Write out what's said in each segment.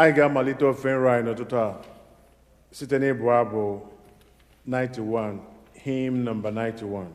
anyị ga-amalite ofe nrọ anyị n'ụtụtụ a site n'ịbụ abụ 91, hymn number 91.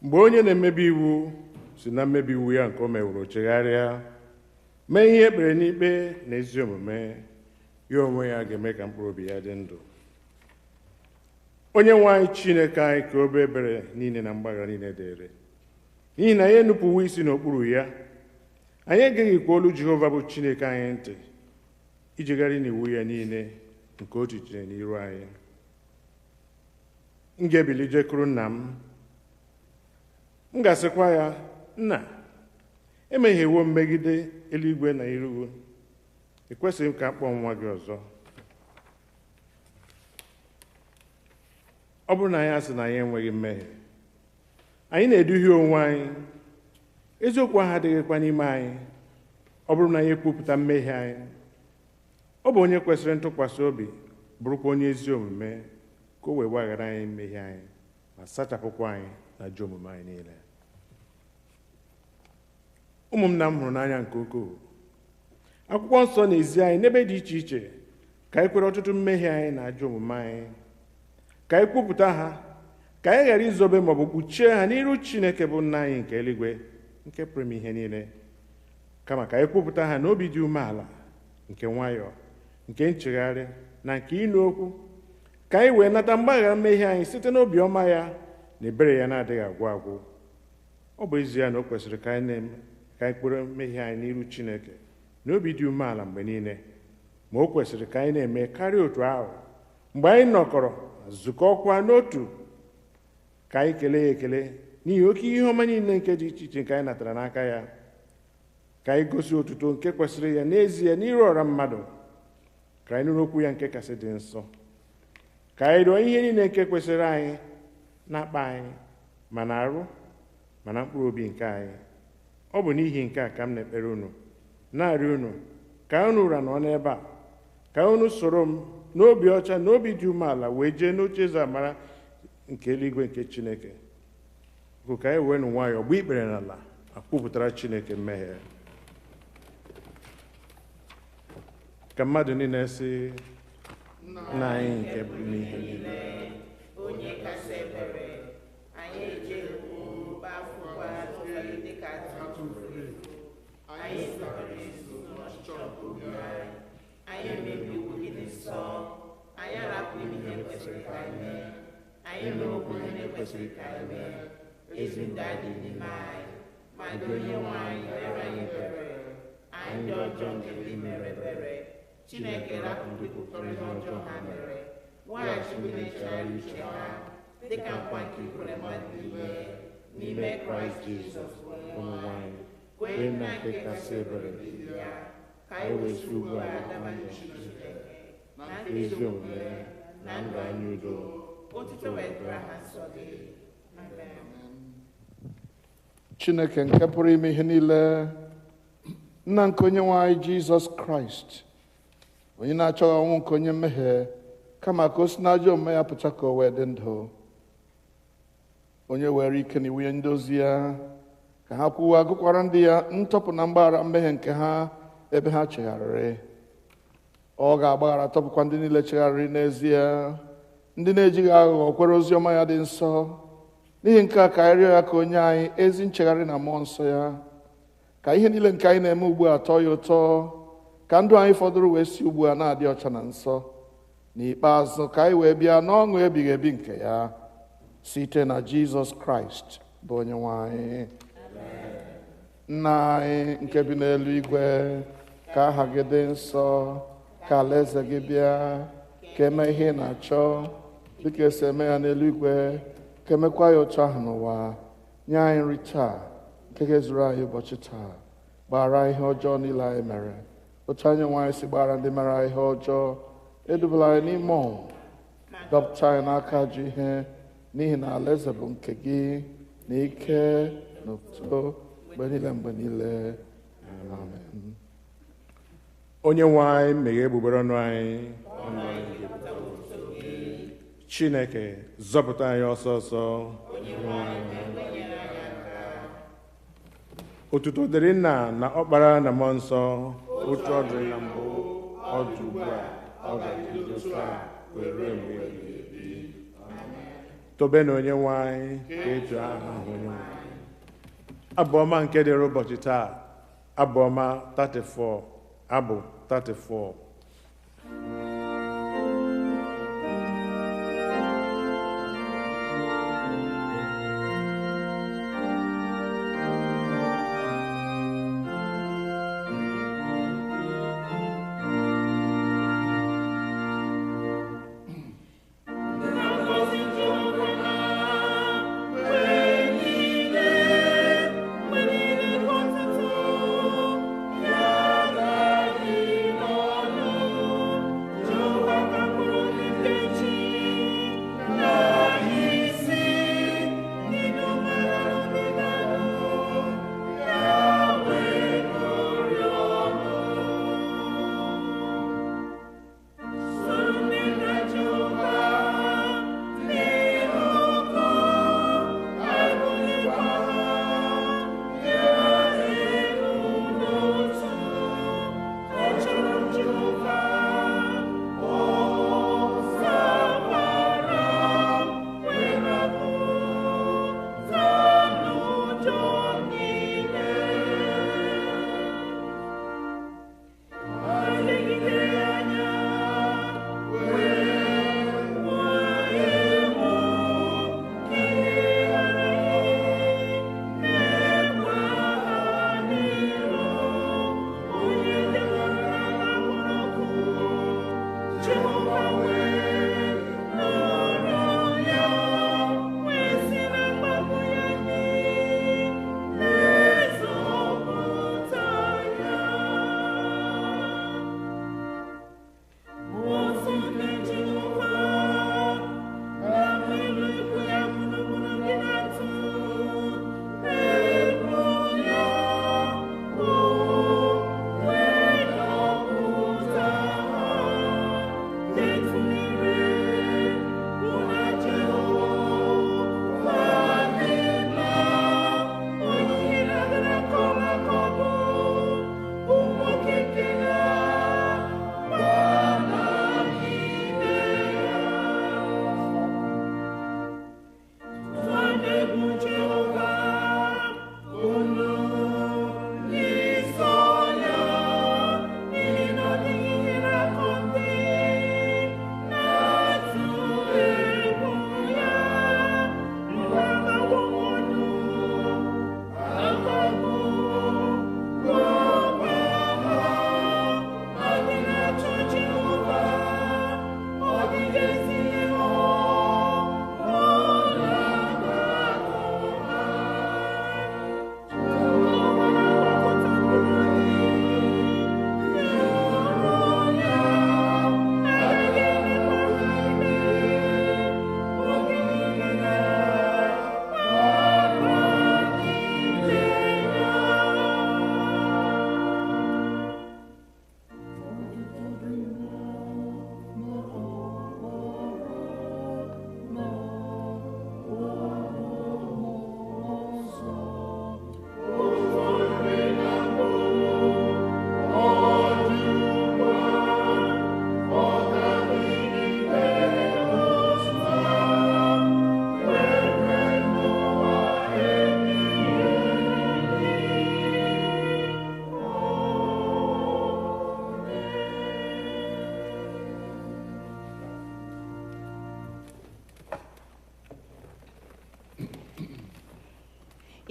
Mgbe onye na-emebi iwu si na mmebi iwu ya nke o meworo chegharịa mee ihe ekpere n'ikpe na ezi omume, ya onwe ya ga-eme ka mkpụrụ obi ya dị ndụ. Onye nwe anyị Chineke anyị ka obe ebere niile na mgbaghara niile dịrị, n'ihi na ya enupụwo isi n'okpuru ya. Anyị egeghịkwa olu Jehova bụ Chineke anyị ntị ijegharị n'iwu ya niile nke o tinyere n'iru anyị. m ga-ebili jekwuru nna m ga-asịkwa ya, nna, emehiewo m megide eluigwe na irugu, ekwesịghị m ka m kpọọ nwa gị ọzọ. Ọ bụrụ na anyị asị na anyị enweghị mmehie, anyị na-eduhie onwe anyị, eziokwu ahụ adịghịkwa n'ime anyị. Ọ bụrụ na anyị ekwupụta mmehie anyị, ọ bụ onye kwesịrị ntụkwasị obi, bụrụkwa onye ezi omume, ka o wee gbaghara anyị mmehie anyị ma sachapụkwa anyị na ajọ omume anyị niile. Ụmụnna m hụrụ n'anya nke ukwuu, akwụkwọ nsọ na-ezi anyị n'ebe dị iche iche ka anyị kwere ọtụtụ mmehie anyị na ajọ omume anyị, ka anyị kwupụta ha, ka anyị ghara izobe maọbụ kpuchie ha n'iru Chineke bụ nna anyị nke eluigwe, nke pụrụ ime ihe niile, kama ka anyị kwupụta ha n'obi dị umeala, nke nwayọọ, nke nchegharị na nke ịnụ okwu, ka anyị wee nata mgbaghara mmehie anyị site n'obi ọma ya na ebere ya na-adịghị agwụ agwụ. Ọ bụ ezie na o kwesịrị ka anyị kpere mmehie anyị n'iru Chineke n'obi dị umeala mgbe niile, ma o kwesịrị ka anyị na-eme karịa otu ahụ mgbe anyị nọkọrọ zukọkwa n'otu, ka anyị kelee ya ekele n'ihi oke ihe ọma niile nke dị iche iche nke anyị natara n'aka ya, ka anyị gosi otuto nke kwesịrị ya n'ezie n'iru ọra mmadụ, ka anyị nụrụ okwu ya nke kasị dị nsọ, ka anyị rịọ ihe niile nke kwesịrị anyị na-akpa anyị ma na arụ ma na mkpụrụ obi nke anyị. Ọ bụ n'ihi nke a ka m na-ekpere unu, na-arịọ unu ka unu ụra nọ n'ebe a, ka unu soro m n'obi ọcha na obi dị umeala wee jee n'ocheeze amara nke eluigwe nke Chineke, bụ ka anyị wee nụ nwayọọ gba ikpere n'ala ma kwupụtara Chineke mmehie. Ka mmadụ niile sị, nna anyị nke bụ n'ihe niile, onye kasị ebere, anyị ejehụ kpafukwa ụfọdụ dịka atụrụ, anyị zọrọ ezu n'ọchịchọ nke obi anyị, anyị emebi iwu gị dị nsọ, anyị arapụghị ihe kwesịrị ka anyị mee, anyị mere okwu ihe na-ekwesịrị ka anyị mee, ezi ndụ adịghị n'ime anyị, ma gị onye nwe anyị mere anyị ebere, anyị ndị ọjọọ nke ndị mere ebere. Chineke rapụ ndị kwupụtara ihe ọjọọ ha mere, weghachi ndị na-echegharị uche ha, dịka nkwa nke ikwere mmadụ niile n'ime Kraịst Jizọs onye nwe anyị, kwee na nke kasị ebere ya, ka anyị wee si ugbu a daba n'uche Chineke na nke ezi omume na ndụ anyị udo, otuto wee dịrị aha nsọ gị. Amen. Chineke nke pụrụ ime ihe niile, nna nke onye nwe anyị Jizọs Kraịst, onye na-achọghị ọnwụ nke onye mmehie, kama ka o si n'ajọ omume ya pụta ka o wee dị ndụ, onye were ike na iwu ya ndozi ya, ka ha kwuwa agụkwara ndị ya ntọpụ na mgbaghara mmehie nke ha ebe ha chegharịrị. Ọ ga-agbaghara tọpụkwa ndị niile chegharịrị n'ezie, ndị na-ejighị aghụghọ kwere ozi ọma ya dị nsọ. N'ihi nke a ka anyị rịọ ya ka onye anyị ezi nchegharị na mmụọ nsọ ya, ka ihe niile nke anyị na-eme ugbu a tọọ ya ụtọ, ka ndụ anyị fọdụrụ wee si ugbu a na-adị ọcha na nsọ. N'ikpeazụ ka anyị wee bịa n'ọṅụ ebighị ebi nke ya, site na Jizọs Kraịst bụ onye nwe anyị. Nna anyị nke bi n'eluigwe, ka aha gị dị nsọ, ka alaeze gị bịa, ka eme ihe ị na-achọ dịka esi eme ya n'eluigwe, ka emekwa ya otu ahụ n'ụwa. Nye anyị nri taa nke ga-ezuru anyị ụbọchị taa, gbaghara ihe ọjọọ niile anyị mere otu anyị nwe anyị si gbaghara ndị mere anyị ihe ọjọọ, edubala anyị n'ime ọnwụ, dọpụta anyị n'aka ajọ ihe, n'ihi na alaeze bụ nke gị na ike na otuto mgbe niile mgbe niile. Amen. Onye nwe anyị meghee egbugbere ọnụ anyị, Chineke zọpụta anyị ọsọ ọsọ. Otuto dịrị Nna na Ọkpara na Mmụọ Nsọ, otu ọ dịrị na mbụ, ọ dị ugbu a, ọ ga-adịgide otu a wee ruo mgbe ebighị ebi. Tobe na onye nwe anyị, ka etu aha ahụ onye nwe anyị. Abụ ọma nke dịrị ụbọchị taa, abụ ọma 34, abụ 34.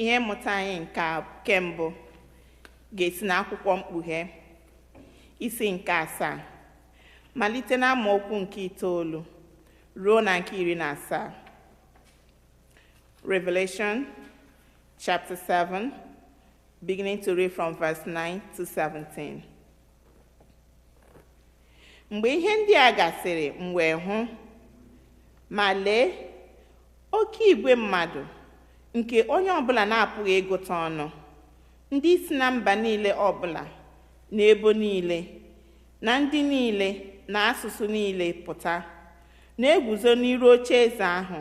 Ihe mmụta anyị nke mbụ ga-esi n'akwụkwọ Mkpughe isi nke 7 malite na amaokwu nke 9 ruo na nke 17. Revelation chapter 7, beginning to read from verse 9 to 17. Mgbe ihe ndị a gasịrị, m wee hụ, ma lee, oke igwe mmadụ nke onye ọbụla na-apụghị ịgụta ọnụ, ndị si na mba niile ọbụla na ebo niile na ndị niile na asụsụ niile pụta, na-eguzo n'iru oche eze ahụ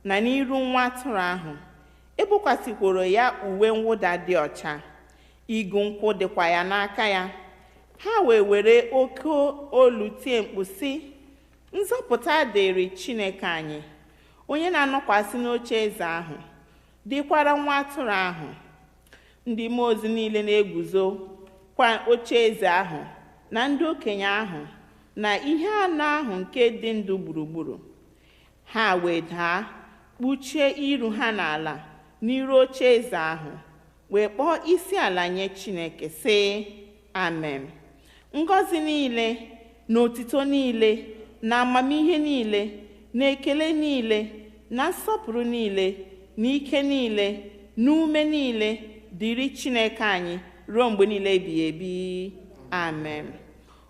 na n'iru nwa atụrụ ahụ. Ebokwasịkworo ya uwe mwụda dị ọcha, igu nkwụ dịkwa ya n'aka ya. Ha wee were oke olu tie mkpu sị, nzọpụta dịrị Chineke anyị, onye na-anọkwasị n'oche eze ahụ, dịkwara nwa atụrụ ahụ. Ndị mmụọ ozi niile na-eguzo kwa oche eze ahụ na ndị okenye ahụ na ihe anọ ahụ nke dị ndụ gburugburu. Ha wee daa kpuchie iru ha n'ala n'iru oche eze ahụ, wee kpọọ isi ala nye Chineke sị, Amen. Ngọzi niile na otito niile na amamihe niile na ekele niile na nsọpụrụ niile na ike niile na ume niile dịrị Chineke anyị ruo mgbe niile ebighị ebi. Amen.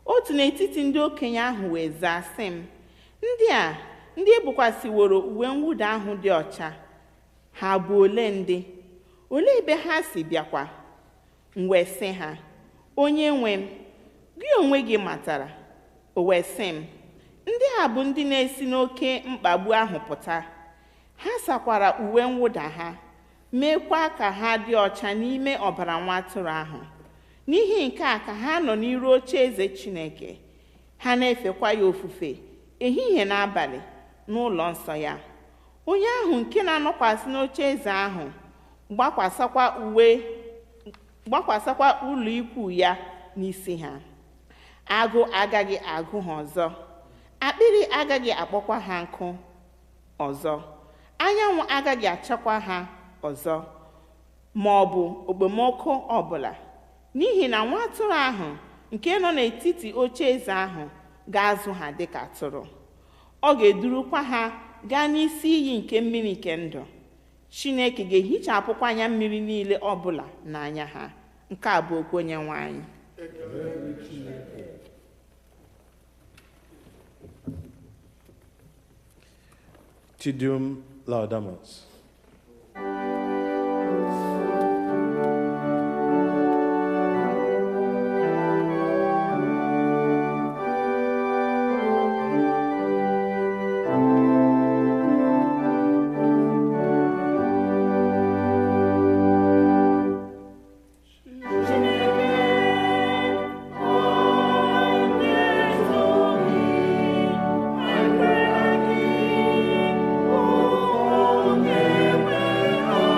Otu n'etiti ndị okenye ahụ wee zaa sị m, ndị ebukwasịworo uwe mwụda ahụ dị ọcha, ha bụ ole ndị? Olee ebe ha si bịakwa? M wee sị ha, onye nwe m, gị onwe gị matara. O wee sị m, ndị a bụ ndị na-esi n'oke mkpagbu ahụ pụta. Ha sakwara uwe mwụda ha, meekwa ka ha dị ọcha n'ime ọbara nwa atụrụ ahụ. N'ihi nke a ka ha nọ n'iru oche eze Chineke, ha na-efekwa ya ofufe ehihie na abalị n'ụlọ nsọ ya. Onye ahụ nke na-anọkwasị n'oche eze ahụ gbakwasakwa ụlọ ikwu ya n'isi ha. Agụ agaghị agụ ha ọzọ, akpịrị agaghị akpọkwa ha nkụ ọzọ, anyanwụ agaghị achakwa ha ọzọ, ma ọ bụ okpomọkụ ọbụla, n'ihi na nwa atụrụ ahụ nke nọ n'etiti oche eze ahụ ga-azụ ha dịka atụrụ. Ọ ga-edurukwa ha gaa n'isi iyi nke mmiri nke ndụ. Chineke ga-ehichapụkwa anya mmiri niile ọbụla n'anya ha. Nke a bụ okwu Onyenwe anyị. Triduum Laudamus. Oh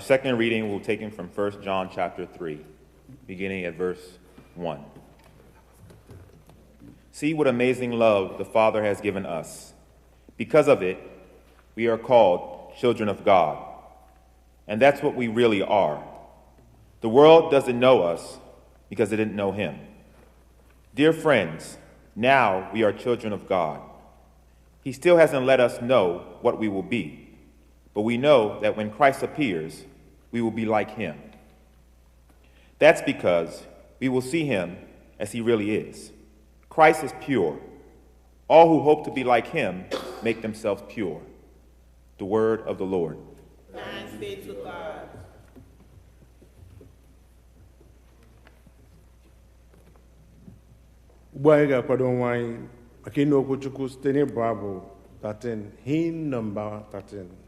second reading will be taken from 1 John chapter 3, beginning at verse 1. See what amazing love the Father has given us. Because of it, we are called children of God. And that's what we really are. The world doesn't know us because it didn't know him. Dear friends, now we are children of God. He still hasn't let us know what we will be, but we know that when Christ appears, we will be like him. That's because we will see him as he really is. Christ is pure. All who hope to be like him make themselves pure. The word of the Lord. Thanks be to God. Ugbu anyị ga-akwado onwe anyị maka ịnụ okwu Chukwu site n'ịbụ abụ 13, hymn number 13.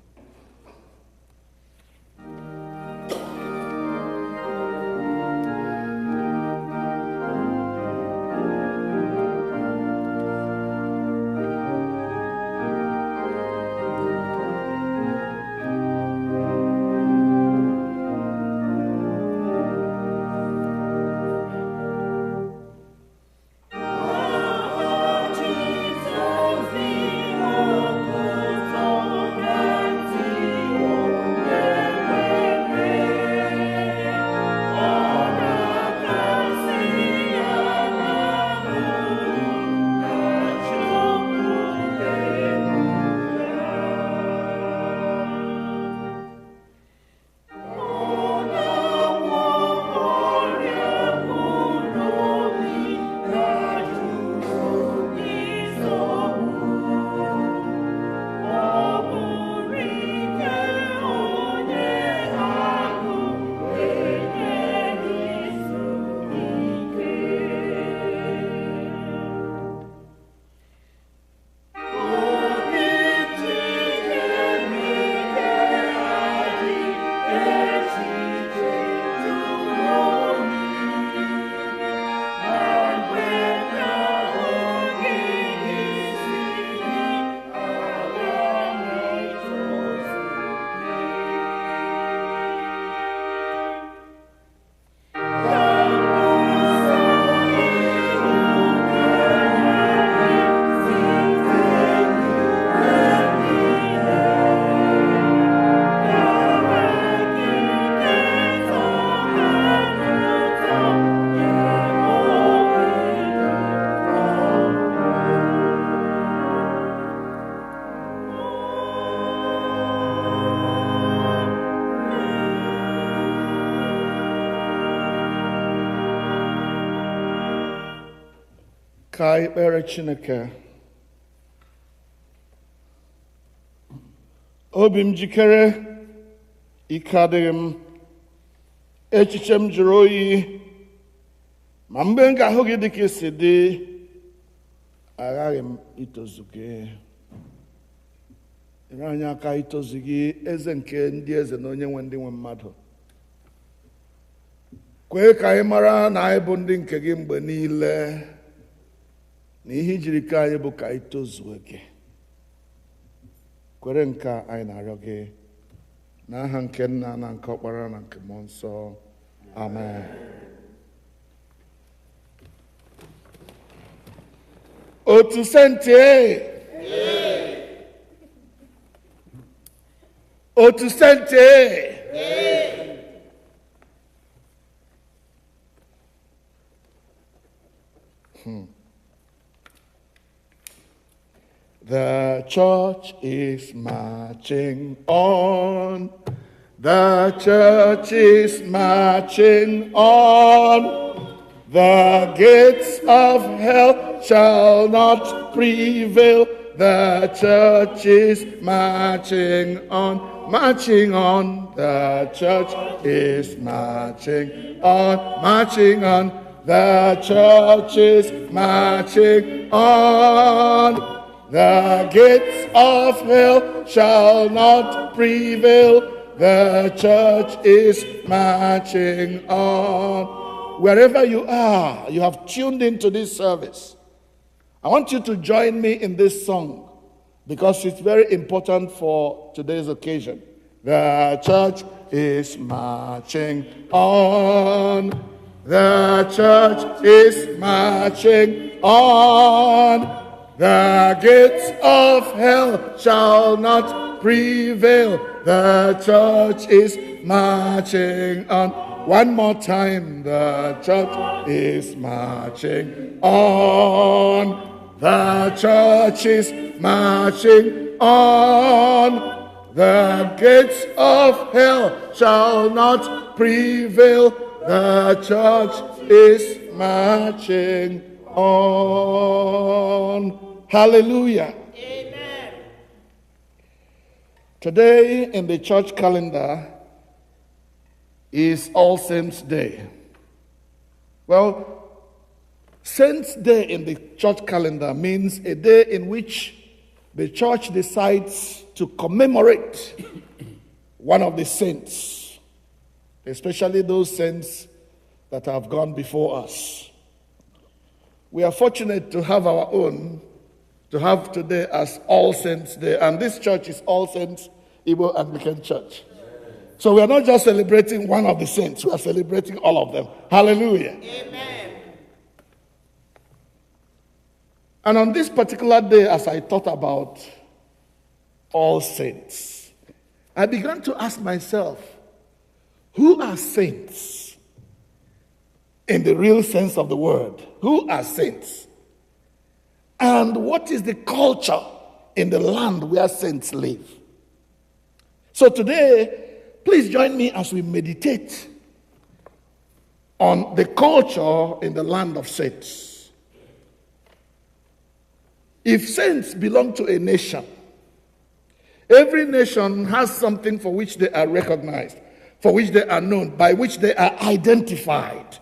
Ka anyị kpere Chineke. Obi m jikere, ike adịghị m, echiche m jụrụ oyi, ma mgbe m ga-ahụ gị dịka isi dị, aghaghị m itozu gị. Nyere anyị aka itozu gị, eze nke ndị eze na onye nwe ndị nwe mmadụ. Kwee ka anyị mara na anyị bụ ndị nke gị mgbe niile, na ihe ijiri ka anyị bụ ka anyị tozuo gị. Kwere nke anyị na-arịọ gị n'aha nke Nna na nke Ọkpara na nke Mmụọ Nsọ. Amen. Otu senti otu senti The church is marching on. The church is marching on. The gates of hell shall not prevail. The church is marching on, marching on. The church is marching on, marching on. The church is marching on. The gates of hell shall not prevail. The church is marching on. Wherever you are, you have tuned into this service. I want you to join me in this song because it's very important for today's occasion. The church is marching on. The church is marching on. The gates of hell shall not prevail. The church is marching on. One more time. The church is marching on. The church is marching on. The gates of hell shall not prevail. The church is marching on. Hallelujah. Amen. Today in the church calendar is All Saints' Day. Well, Saints' Day in the church calendar means a day in which the church decides to commemorate one of the saints, especially those saints that have gone before us. We are fortunate to have our own, to have today as All Saints' Day, and this church is All Saints Igbo Anglican Church. So we are not just celebrating one of the saints, we are celebrating all of them. Hallelujah. Amen. And on this particular day, as I thought about All Saints, I began to ask myself, who are saints in the real sense of the word? Who are saints? And what is the culture in the land where saints live? So today, please join me as we meditate on the culture in the land of saints. If saints belong to a nation, every nation has something for which they are recognized, for which they are known, by which they are identified.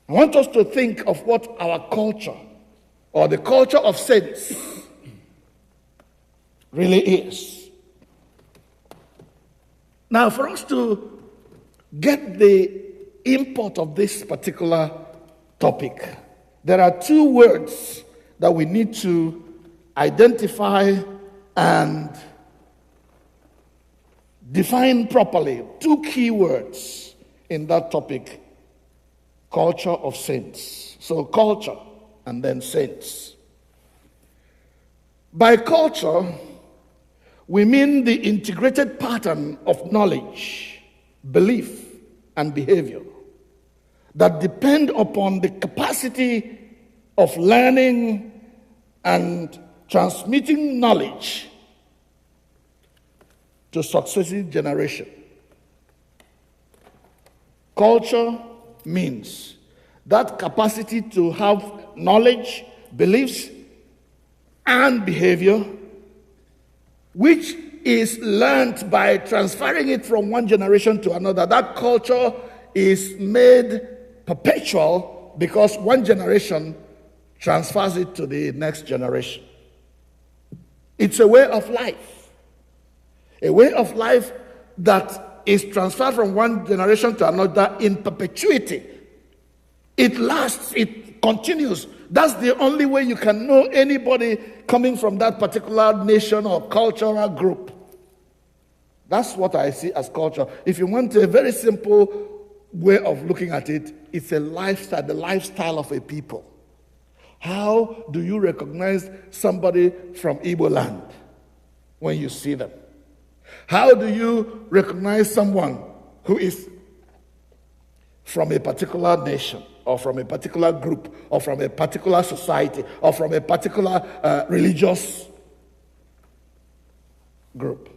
I want us to think of what our culture, or the culture of saints, really is. Now, for us to get the import of this particular topic, there are two words that we need to identify and define properly. Two key words in that topic: culture of saints. So culture and then saints. By culture, we mean the integrated pattern of knowledge, belief, and behavior that depend upon the capacity of learning and transmitting knowledge to successive generation. Culture means that capacity to have knowledge, beliefs, and behavior, which is learned by transferring it from one generation to another. That culture is made perpetual because one generation transfers it to the next generation. It's a way of life. A way of life that is transferred from one generation to another in perpetuity. It lasts, it continues. That's the only way you can know anybody coming from that particular nation or cultural group. That's what I see as culture. If you want a very simple way of looking at it, it's a lifestyle, the lifestyle of a people. How do you recognize somebody from Igbo land when you see them? How do you recognize someone who is from a particular nation, or from a particular group, or from a particular society, or from a particular religious group?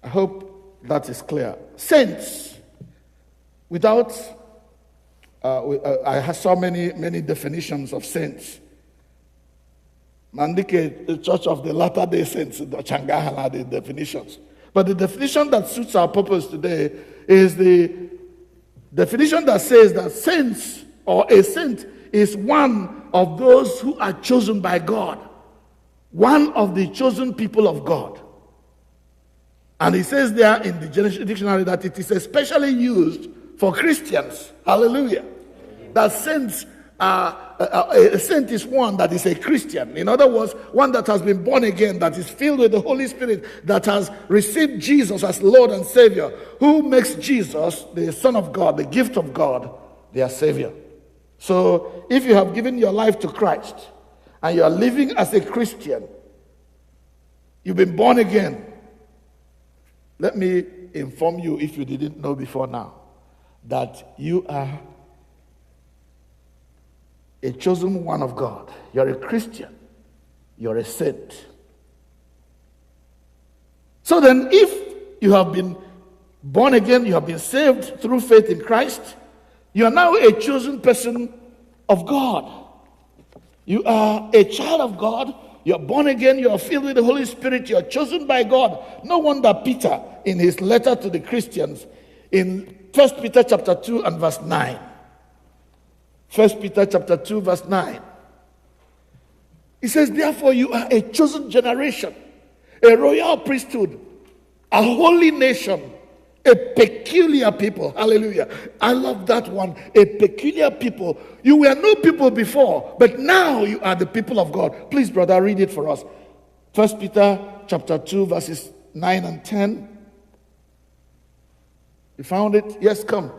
I hope that is clear. Saints, without, I saw many definitions of saints. Mandike, the Church of the Latter-day Saints, the Changahala, the definitions. But the definition that suits our purpose today is the definition that says that saints, or a saint, is one of those who are chosen by God, one of the chosen people of God. And it says there in the dictionary that it is especially used for Christians. Hallelujah. That saints a saint is one that is a Christian. In other words, one that has been born again, that is filled with the Holy Spirit, that has received Jesus as Lord and Savior, who makes Jesus, the Son of God, the gift of God, their Savior. So if you have given your life to Christ and you are living as a Christian, you've been born again, let me inform you, if you didn't know before now, that you are a chosen one of God. You're a Christian. You're a saint. So then, if you have been born again, you have been saved through faith in Christ, you are now a chosen person of God. You are a child of God. You're born again. You are filled with the Holy Spirit. You are chosen by God. No wonder Peter, in his letter to the Christians, in 1 Peter chapter 2 and verse 9, 1 Peter chapter 2 verse 9. He says, therefore you are a chosen generation, a royal priesthood, a holy nation, a peculiar people. Hallelujah. I love that one. A peculiar people. You were no people before, but now you are the people of God. Please, brother, read it for us. 1 Peter chapter 2 verses 9 and 10. You found it? Yes, come.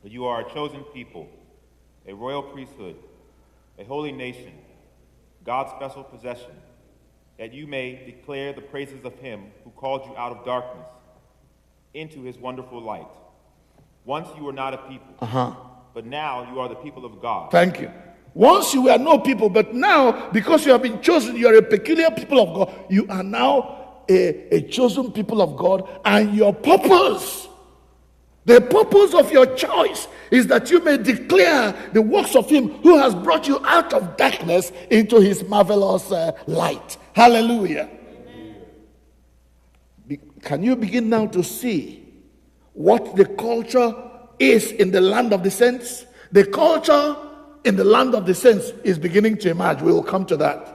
But you are a chosen people, a royal priesthood, a holy nation, God's special possession, that you may declare the praises of him who called you out of darkness into his wonderful light. Once you were not a people, but now you are the people of God. Thank you. Once you were no people, but now, because you have been chosen, you are a peculiar people of God. You are now a chosen people of God, and your purpose, the purpose of your choice, is that you may declare the works of him who has brought you out of darkness into his marvelous light. Hallelujah. Can you begin now to see what the culture is in the land of the saints? The culture in the land of the saints is beginning to emerge. We will come to that.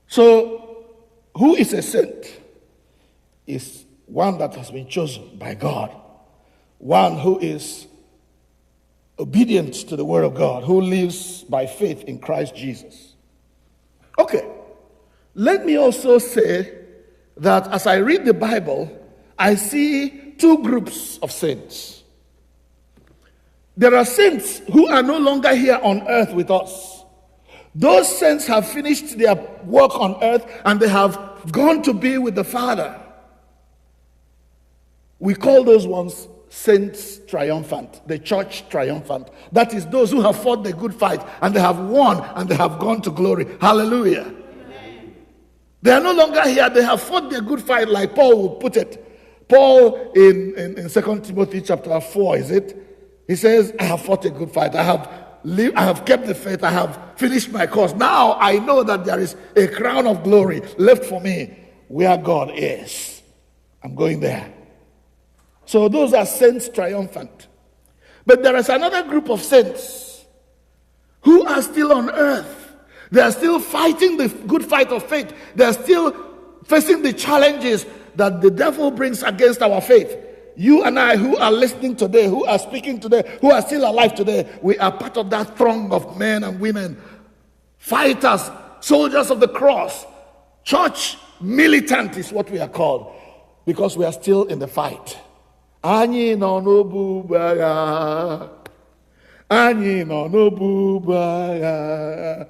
So, who is a saint? Is one that has been chosen by God, one who is obedient to the word of God, who lives by faith in Christ Jesus. Okay, let me also say that as I read the Bible, I see two groups of saints. There are saints who are no longer here on earth with us. Those saints have finished their work on earth and they have gone to be with the Father. We call those ones saints triumphant, the church triumphant. That is those who have fought the good fight and they have won and they have gone to glory. Hallelujah. Amen. They are no longer here. They have fought the good fight, like Paul would put it. Paul in 2 Timothy chapter 4, is it? He says, I have fought a good fight. I have kept the faith. I have finished my course. Now I know that there is a crown of glory left for me where God is. I'm going there. So those are saints triumphant. But there is another group of saints who are still on earth. They are still fighting the good fight of faith. They are still facing the challenges that the devil brings against our faith. You and I who are listening today, who are speaking today, who are still alive today, we are part of that throng of men and women, fighters, soldiers of the cross. Church militant is what we are called, because we are still in the fight. Anyị nọ n'obu agha. Anyị nọ n'obu agha.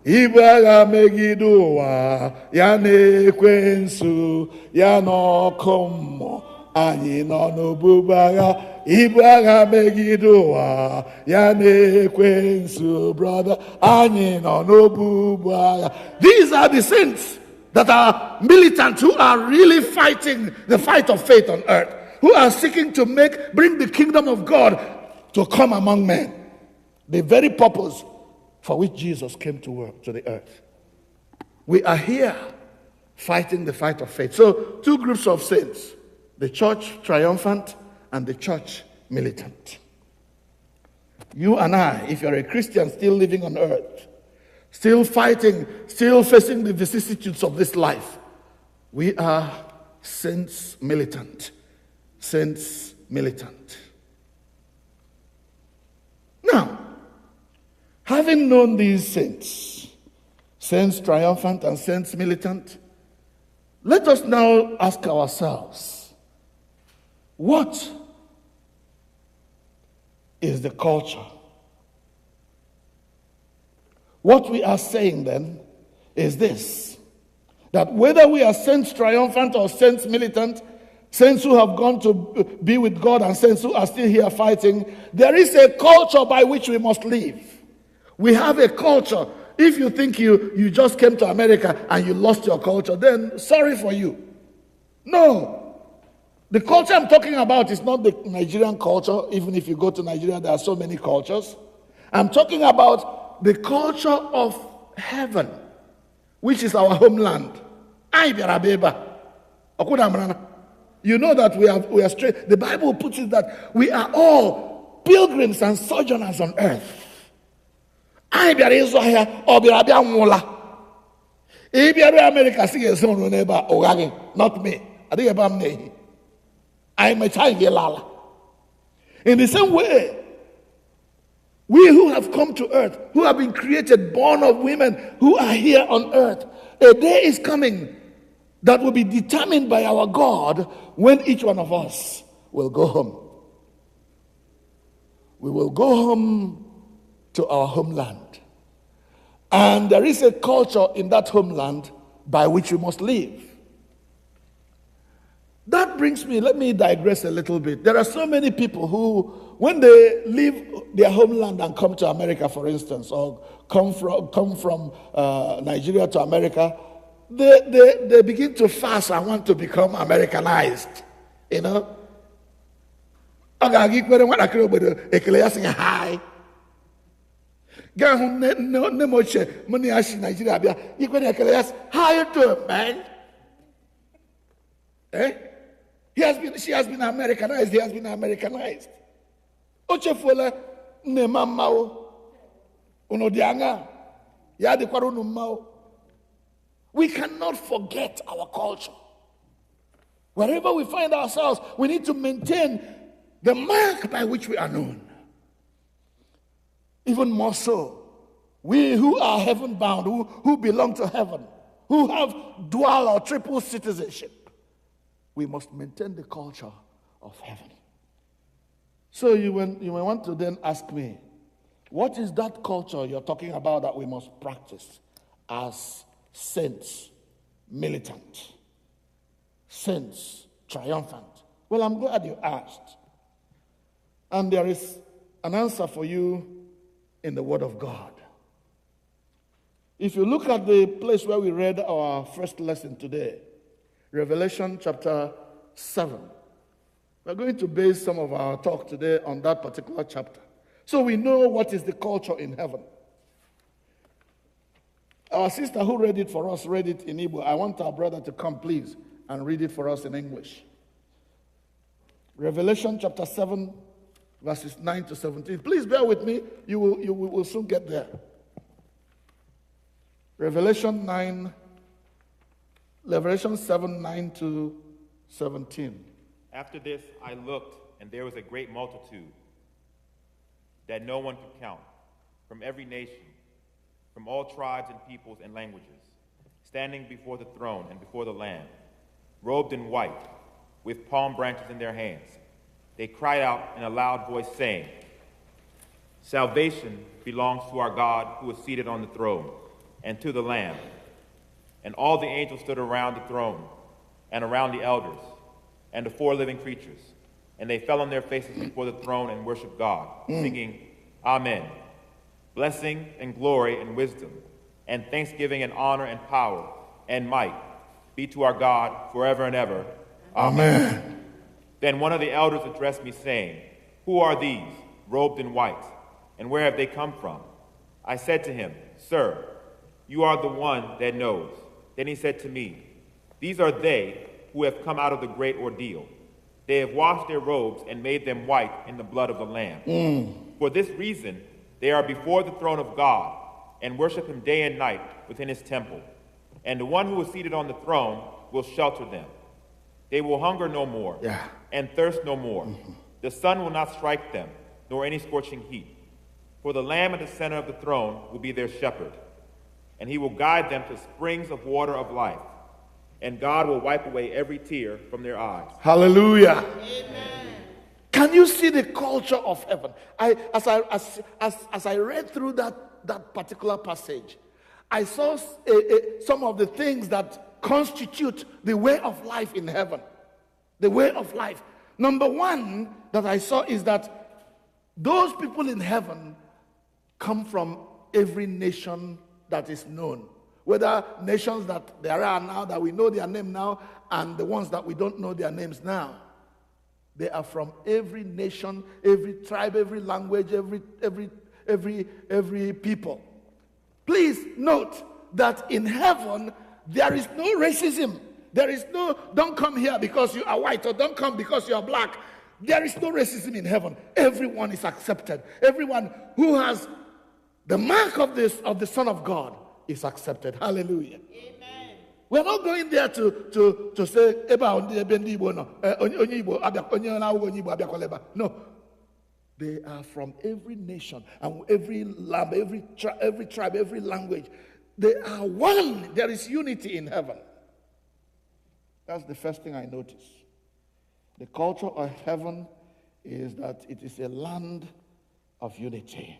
Ibu agha megide ụwa, ya na-ekwensu, ya n'ọkụ mmụọ. Anyị nọ n'obu agha. Ibu agha megide ụwa, ya na-ekwensu, brother. Anyị nọ n'obu agha. These are the saints that are militant, who are really fighting the fight of faith on earth, who are seeking to bring the kingdom of God to come among men. The very purpose for which Jesus came to work to the earth. We are here fighting the fight of faith. So, two groups of saints, the church triumphant and the church militant. You and I, if you're a Christian still living on earth, still fighting, still facing the vicissitudes of this life, we are saints militant. saints militant. Now, having known these saints, saints triumphant and saints militant, let us now ask ourselves, what is the culture? What we are saying then is this, that whether we are saints triumphant or saints militant, saints who have gone to be with God and saints who are still here fighting, there is a culture by which we must live. We have a culture. If you think you just came to America and you lost your culture, then sorry for you. No. The culture I'm talking about is not the Nigerian culture. Even if you go to Nigeria, there are so many cultures. I'm talking about the culture of heaven, which is our homeland. You know that we are straight. The Bible puts it that we are all pilgrims and sojourners on earth. America not me. I'm a child. In the same way, we who have come to earth, who have been created, born of women, who are here on earth, a day is coming that will be determined by our God when each one of us will go home. We will go home to our homeland. And there is a culture in that homeland by which we must live. That brings me, let me digress a little bit. There are so many people who, when they leave their homeland and come to America, for instance, or come from Nigeria to America, they begin to fast and want to become Americanized. You know? Hi. How you doing, man? Eh? She has been Americanized. He has been Americanized. Ochefola ne mamao. Unodianga. Ya de kwaru numao. We cannot forget our culture. Wherever we find ourselves, we need to maintain the mark by which we are known. Even more so, we who are heaven bound, who belong to heaven, who have dual or triple citizenship, we must maintain the culture of heaven. So you may want to then ask me, what is that culture you're talking about that we must practice as saints militant, saints triumphant? Well, I'm glad you asked. And there is an answer for you in the Word of God. If you look at the place where we read our first lesson today, Revelation chapter 7. We're going to base some of our talk today on that particular chapter. So we know what is the culture in heaven. Our sister who read it for us read it in Igbo. I want our brother to come, please, and read it for us in English. Revelation chapter 7, verses 9 to 17. Please bear with me. You will soon get there. Revelation 7, 9 to 17. After this I looked, and there was a great multitude that no one could count, from every nation, from all tribes and peoples and languages, standing before the throne and before the Lamb, robed in white, with palm branches in their hands. They cried out in a loud voice, saying, "Salvation belongs to our God who is seated on the throne, and to the Lamb." And all the angels stood around the throne, and around the elders, and the four living creatures. And they fell on their faces before the throne and worshiped God, singing, "Amen. Blessing and glory and wisdom, and thanksgiving and honor and power and might be to our God forever and ever. Amen. Then one of the elders addressed me, saying, "Who are these, robed in white, and where have they come from?" I said to him, "Sir, you are the one that knows." Then he said to me, "These are they who have come out of the great ordeal. They have washed their robes and made them white in the blood of the Lamb. For this reason, they are before the throne of God and worship him day and night within his temple. And the one who is seated on the throne will shelter them. They will hunger no more, Yeah. and thirst no more. The sun will not strike them, nor any scorching heat. For the Lamb at the center of the throne will be their shepherd, and he will guide them to springs of water of life. And God will wipe away every tear from their eyes. Hallelujah. Can you see the culture of heaven? As I read through that particular passage, I saw some of the things that constitute the way of life in heaven. The way of life. Number one that I saw is that those people in heaven come from every nation that is known. Whether nations that there are now, that we know their name now, and the ones that we don't know their names now. They are from every nation, every tribe, every language, every people. Please note that in heaven, there is no racism. There is no, don't come here because you are white, or don't come because you are black. There is no racism in heaven. Everyone is accepted. Everyone who has the mark of the Son of God is accepted. Hallelujah. Amen. We're not going there to say, no. They are from every nation and every land, every tribe, every language. They are one. There is unity in heaven. That's the first thing I notice. The culture of heaven is that it is a land of unity.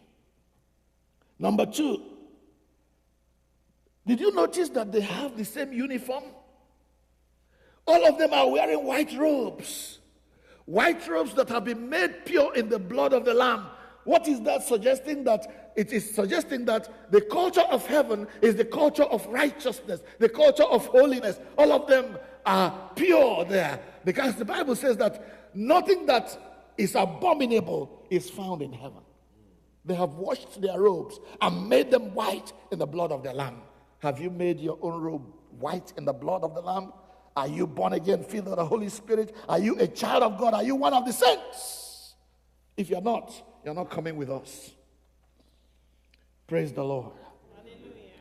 Number two, did you notice that they have the same uniform? All of them are wearing white robes. White robes that have been made pure in the blood of the Lamb. What is that suggesting? That it is suggesting that the culture of heaven is the culture of righteousness, the culture of holiness. All of them are pure there, because the Bible says that nothing that is abominable is found in heaven. They have washed their robes and made them white in the blood of the Lamb. Have you made your own robe white in the blood of the Lamb? Are you born again, filled with the Holy Spirit? Are you a child of God? Are you one of the saints? If you're not coming with us. Praise the Lord. Hallelujah.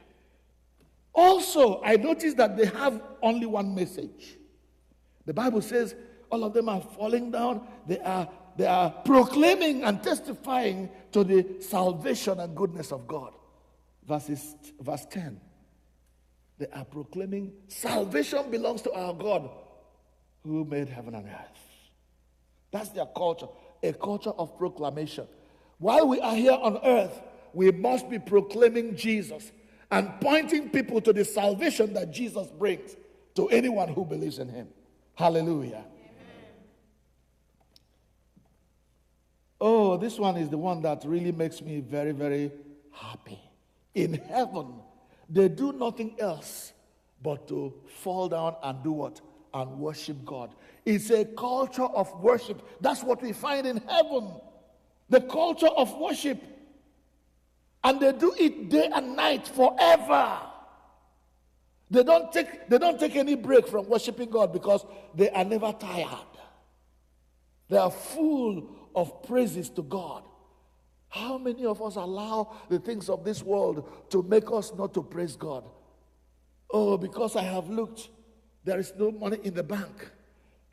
Also, I noticed that they have only one message. The Bible says all of them are falling down. They are proclaiming and testifying to the salvation and goodness of God. Verse 10. They are proclaiming salvation belongs to our God who made heaven and earth. That's their culture, a culture of proclamation. While we are here on earth, we must be proclaiming Jesus and pointing people to the salvation that Jesus brings to anyone who believes in him. Hallelujah. Amen. Oh, this one is the one that really makes me very, very happy. In heaven, they do nothing else but to fall down and do what? And worship God. It's a culture of worship. That's what we find in heaven. The culture of worship. And they do it day and night forever. They don't take any break from worshiping God because they are never tired. They are full of praises to God. How many of us allow the things of this world to make us not to praise God? Oh, because I have looked, there is no money in the bank.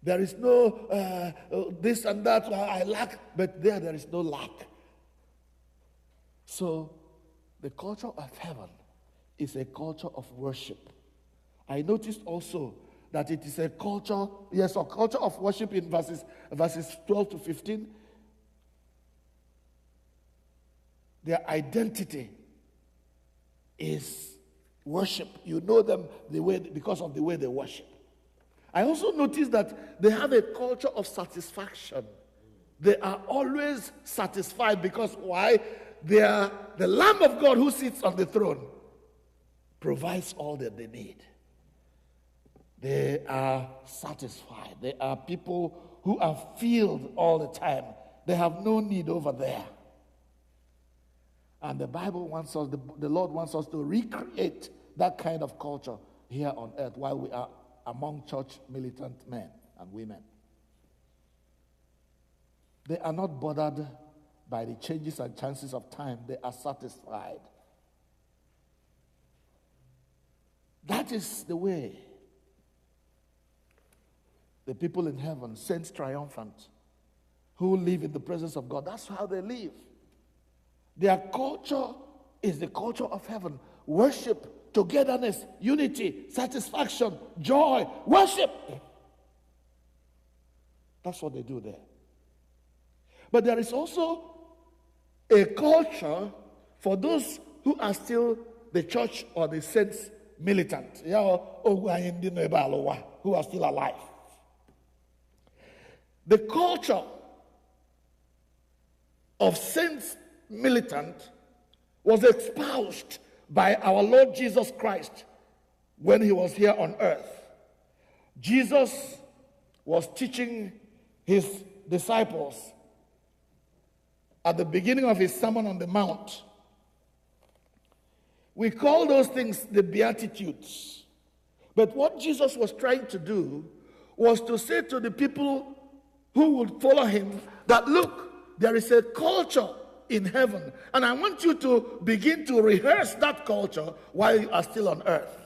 There is no this and that, I lack, but there is no lack. So, the culture of heaven is a culture of worship. I noticed also that it is a culture of worship in verses 12 to 15. Their identity is worship. You know them because of the way they worship. I also noticed that they have a culture of satisfaction. They are always satisfied because why? They are the Lamb of God who sits on the throne provides all that they need. They are satisfied. They are people who are filled all the time. They have no need over there. And the Bible wants us, the Lord wants us to recreate that kind of culture here on earth while we are among church militant men and women. They are not bothered by the changes and chances of time. They are satisfied. That is the way The people in heaven, saints triumphant, who live in the presence of God. That's how they live. Their culture is the culture of heaven. Worship, togetherness, unity, satisfaction, joy, worship. That's what they do there. But there is also a culture for those who are still the church or the saints militant, who are still alive. The culture of saints militant was espoused by our Lord Jesus Christ when he was here on earth. Jesus was teaching his disciples at the beginning of his Sermon on the Mount. We call those things the Beatitudes. But what Jesus was trying to do was to say to the people who would follow him that, look, there is a culture in heaven, and I want you to begin to rehearse that culture while you are still on earth.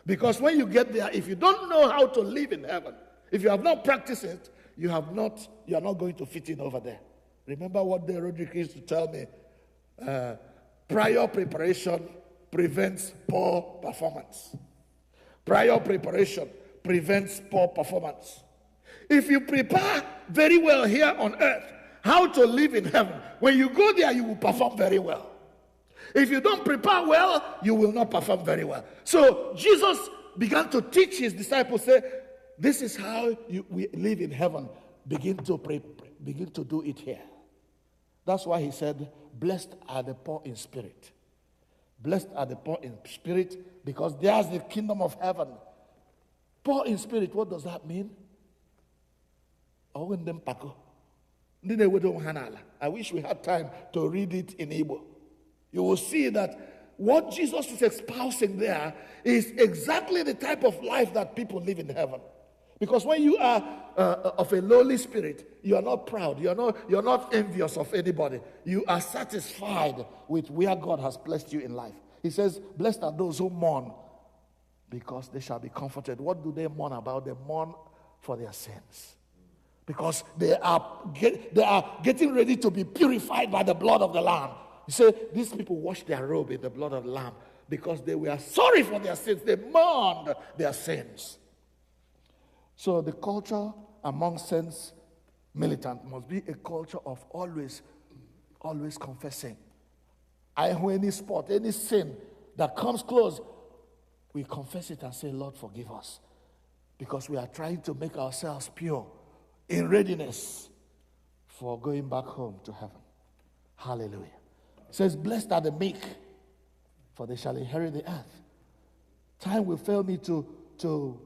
Because when you get there, if you don't know how to live in heaven, if you have not practiced it, you are not going to fit in over there. Remember what the Roderick used to tell me? Prior preparation prevents poor performance. Prior preparation prevents poor performance. If you prepare very well here on earth how to live in heaven, when you go there, you will perform very well. If you don't prepare well, you will not perform very well. So Jesus began to teach his disciples, say, this is how we live in heaven. Begin to do it here. That's why he said, blessed are the poor in spirit. Blessed are the poor in spirit, because there's the kingdom of heaven. Poor in spirit, what does that mean? I wish we had time to read it in Igbo. You will see that what Jesus is espousing there is exactly the type of life that people live in heaven. Because when you are of a lowly spirit, you are not proud. You're not envious of anybody. You are satisfied with where God has placed you in life. He says, blessed are those who mourn, because they shall be comforted. What do they mourn about? They mourn for their sins. Because they are getting ready to be purified by the blood of the Lamb. You say, these people washed their robe in the blood of the Lamb because they were sorry for their sins. They mourned their sins. So the culture among saints militant must be a culture of always confessing. Any spot, any sin that comes close, we confess it and say, Lord, forgive us. Because we are trying to make ourselves pure, in readiness for going back home to heaven. Hallelujah. It says, blessed are the meek, for they shall inherit the earth. Time will fail me to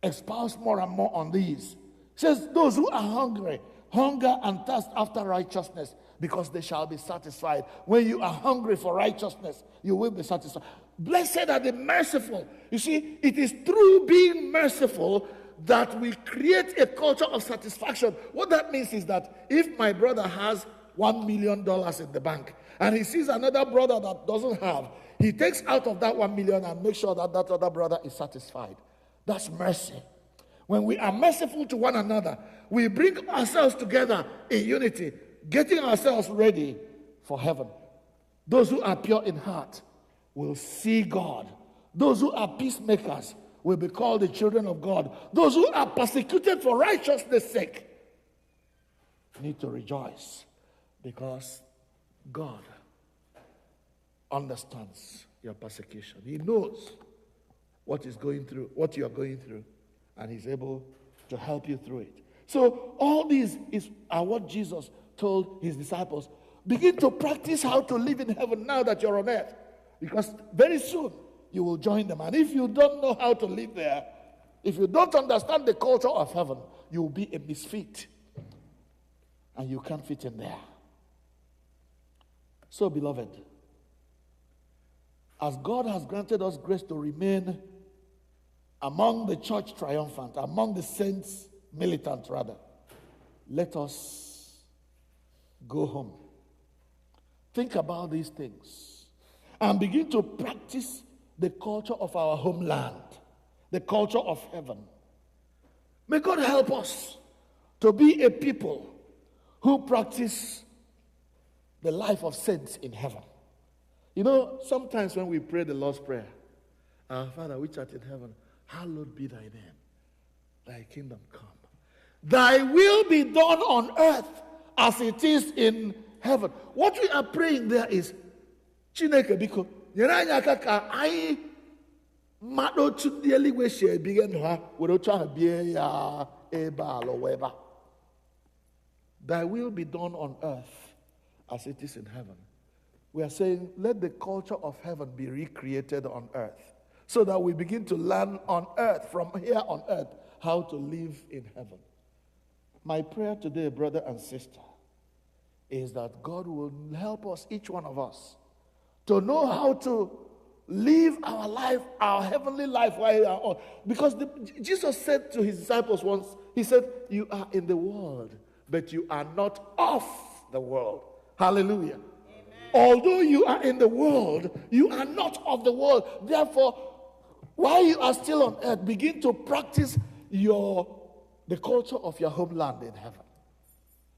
espouse more and more on these. It says, those who are hungry, hunger and thirst after righteousness, because they shall be satisfied. When you are hungry for righteousness, you will be satisfied. Blessed are the merciful. You see, it is through being merciful that we create a culture of satisfaction. What that means is that if my brother has $1 million in the bank and he sees another brother that doesn't have, he takes out of that 1 million and makes sure that that other brother is satisfied. That's mercy. When we are merciful to one another, we bring ourselves together in unity, getting ourselves ready for heaven. Those who are pure in heart will see God. Those who are peacemakers will be called the children of God. Those who are persecuted for righteousness' sake need to rejoice, because God understands your persecution. He knows what is going through, what you are going through, and he's able to help you through it. So all these are what Jesus told his disciples. Begin to practice how to live in heaven now that you're on earth, because very soon you will join them. And if you don't know how to live there, if you don't understand the culture of heaven, you will be a misfit, and you can't fit in there. So, beloved, as God has granted us grace to remain among the church triumphant, among the saints militant rather, let us go home. Think about these things and begin to practice the culture of our homeland, the culture of heaven. May God help us to be a people who practice the life of saints in heaven. You know, sometimes when we pray the Lord's Prayer, our Father which art in heaven, hallowed be thy name. Thy kingdom come. Thy will be done on earth as it is in heaven. What we are praying there is, Chineke biko, nyere anyị aka ka anyị mmadụ otu ndị eluigwe si ebighị ndụ ha were otu ahụ bie ya ebe ala ụwa ebe a. Thy will be done on earth as it is in heaven. We are saying, let the culture of heaven be recreated on earth so that we begin to learn on earth, from here on earth, how to live in heaven. My prayer today, brother and sister, is that God will help us, each one of us, to know how to live our life, our heavenly life while we are on. Because Jesus said to his disciples once, he said, you are in the world, but you are not of the world. Hallelujah. Although you are in the world, you are not of the world. Therefore, while you are still on earth, begin to practice the culture of your homeland in heaven.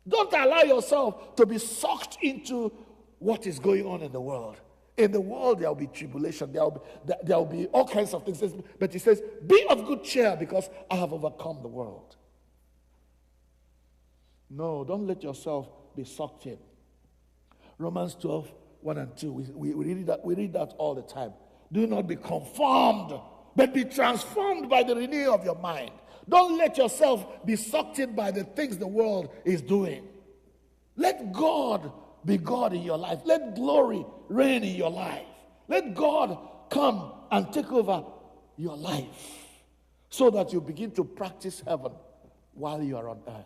Don't allow yourself to be sucked into what is going on in the world. In the world, there will be tribulation. There will be all kinds of things. But he says, be of good cheer because I have overcome the world. No, don't let yourself be sucked in. Romans 12, 1 and 2. We read that all the time. Do not be conformed, but be transformed by the renewing of your mind. Don't let yourself be sucked in by the things the world is doing. Let God be God in your life. Let glory reign in your life. Let God come and take over your life so that you begin to practice heaven while you are on earth.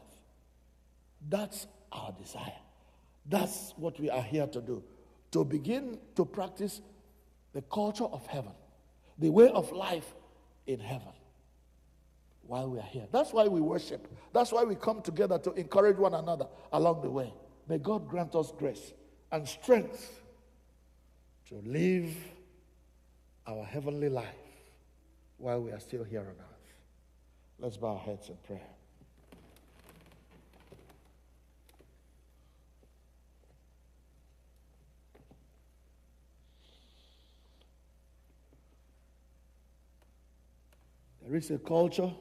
That's our desire. That's what we are here to do. To begin to practice the culture of heaven, the way of life in heaven while we are here. That's why we worship. That's why we come together to encourage one another along the way. May God grant us grace and strength to live our heavenly life while we are still here on earth. Let's bow our heads in prayer. There is a culture,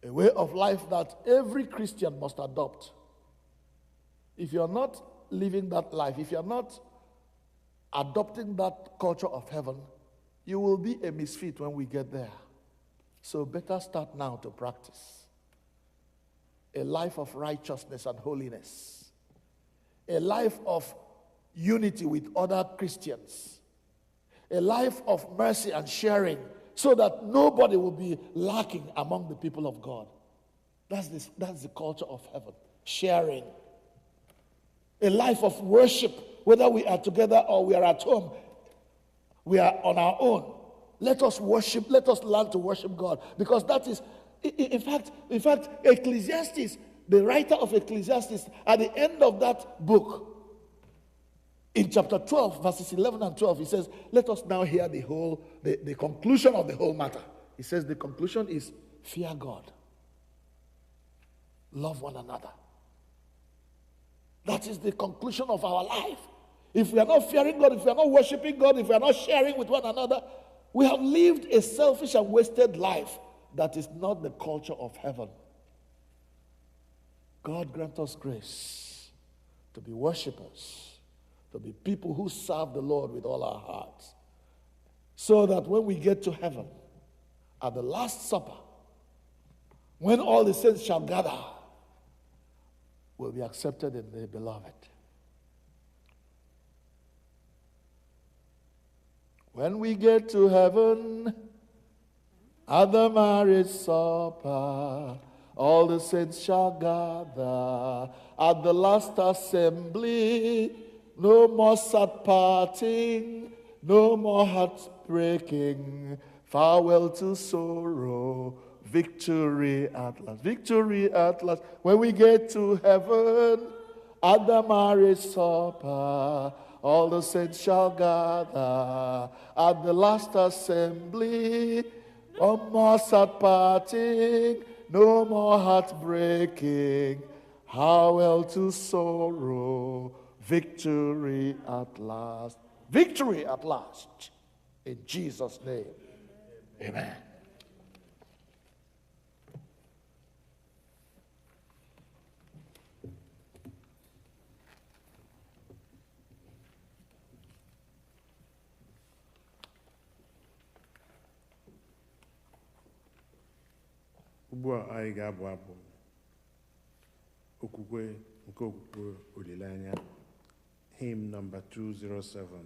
a way of life that every Christian must adopt. If you're not living that life, if you're not adopting that culture of heaven, you will be a misfit when we get there. So better start now to practice a life of righteousness and holiness, a life of unity with other Christians, a life of mercy and sharing, so that nobody will be lacking among the people of God. That's the culture of heaven. Sharing. A life of worship, whether we are together or we are at home, we are on our own. Let us worship, let us learn to worship God. Because that is, in fact, Ecclesiastes, the writer of Ecclesiastes, at the end of that book, in chapter 12, verses 11 and 12, he says, let us now hear the conclusion of the whole matter. He says the conclusion is, fear God. Love one another. That is the conclusion of our life. If we are not fearing God, if we are not worshiping God, if we are not sharing with one another, we have lived a selfish and wasted life that is not the culture of heaven. God grant us grace to be worshipers, to be people who serve the Lord with all our hearts, so that when we get to heaven, at the Last Supper, when all the saints shall gather, we'll be accepted in the beloved. When we get to heaven, at the marriage supper, all the saints shall gather at the last assembly. No more sad parting, no more heartbreaking. Farewell to sorrow, victory at last. Victory at last. When we get to heaven, at the marriage supper, all the saints shall gather at the last assembly. No more sad parting, No more heartbreaking. How well to sorrow. Victory at last. Victory at last. In Jesus' name. Amen. Ugbu a anyị ga-abụ abụ okwukwe nke okwukwe olileanya, hymn number 207.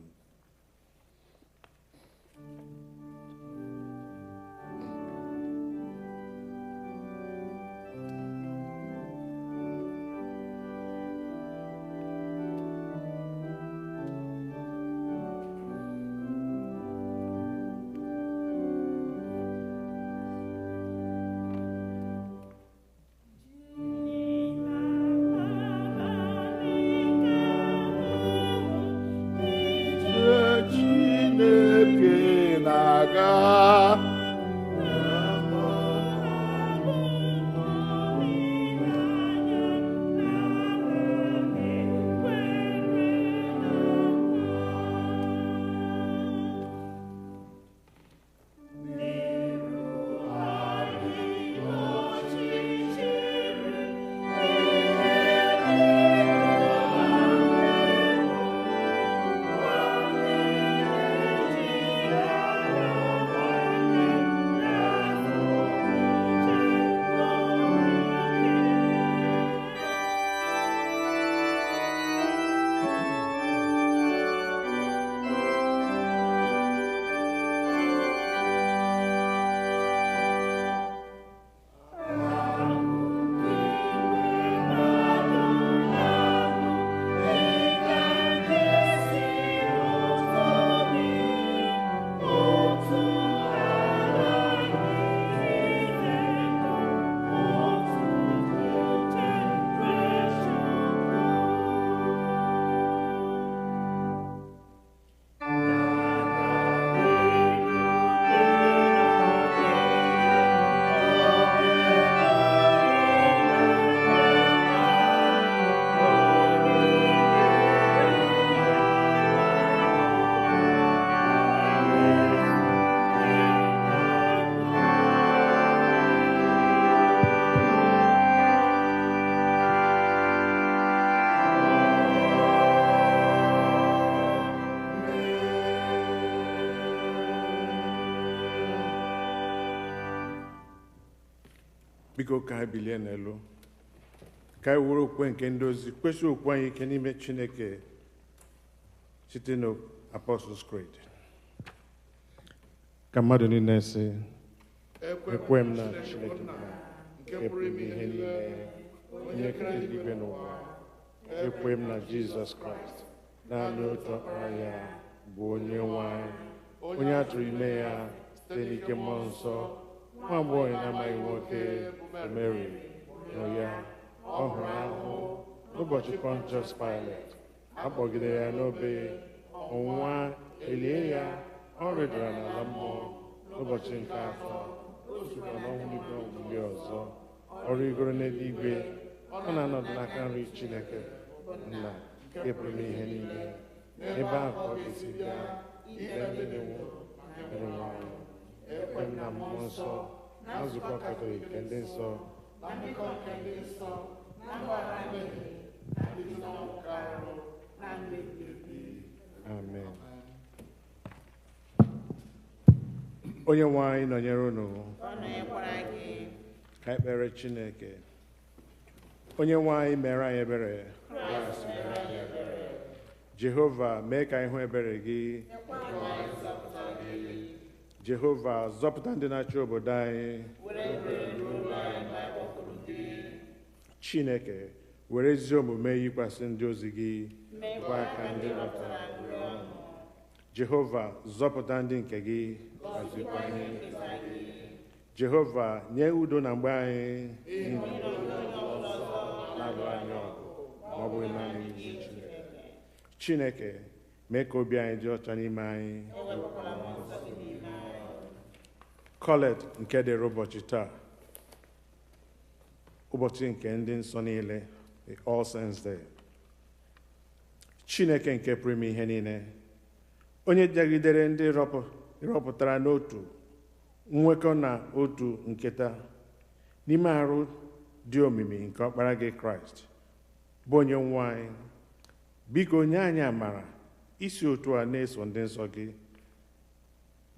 Biko ka anyị bilie n'elu, ka anyị were okwe nke ndị ozi kwesị okwu anyị ike n'ime Chineke site n'Apostles' Creed. Ka mmadụ niile sị, ekwe m na Chineke nke pụrụ ime ihe niile, onye kere eluigwe n'ụwa. Ekwe m na Jizọs Kraịst, naanị otu ọkpara ya, bụ onye nwe anyị, onye a tụrụ ime ya site n'ike mmụọ nsọ, nwa agbọghọ na-amaghị nwoke, Mary, nọ ya. Ọ hụrụ ahụhụ n'ụbọchị Pontius Pilate, a kpọgidere ya n'obe, ọnwụnwa, elie ya, ọ rịdara n'ala mmụọ. N'ụbọchị nke atọ, o sikwa n'ọnwụ n'igwe ọgwụgwụ ọzọ, ọ rịgoro n'eluigwe, ọ na-anọdụ n'aka nri Chineke Nna nke pụrụ ime ihe niile. Ebe ahụ ka ọ ga-esi bịa ikpe ndị dị nwụrụ na ndị nwụrụ anwụ. Ekwe m na mmụọ nsọ, na nzukọ Katọlik nke ndị nsọ, na ndịkọ nke ndị nsọ, na mgbaghara mmehie, na ndị na-anwụka arụ, na mmebi. Amen. Onye nwe anyị nọnyere unu. Ka anyị kpere Chineke. Onye nwe anyị mere anyị ebere. Jehova, mee ka anyị hụ ebere gị. Jehova, zọpụta ndị na-achị obodo anyị. Chineke, were ezi omume yikwasị ndị ozi gị, gwa ka ndị lọtara. Jehova, zọpụta ndị nke gị, gọzikwa anyị. Jehova, nye udo na mgbe anyị, na-alụ anyị ọgụ, ma ọ bụghị naanị n'ihi Chineke. Chineke, mee ka obi anyị dị ọcha n'ime anyị. Colet nke dịrị ụbọchị taa. ụbọchị nke ndị nsọ niile, the All Saints Day. Chineke nke pụrụ ime ihe niile, onye jagidere ndị rọpụtara n'otu nwekọ na otu nketa n'ime arụ dị omimi nke ọkpara gị Kraịst, bụ onye nwe anyị, biko nye anyị amara isi otu a na-eso ndị nsọ gị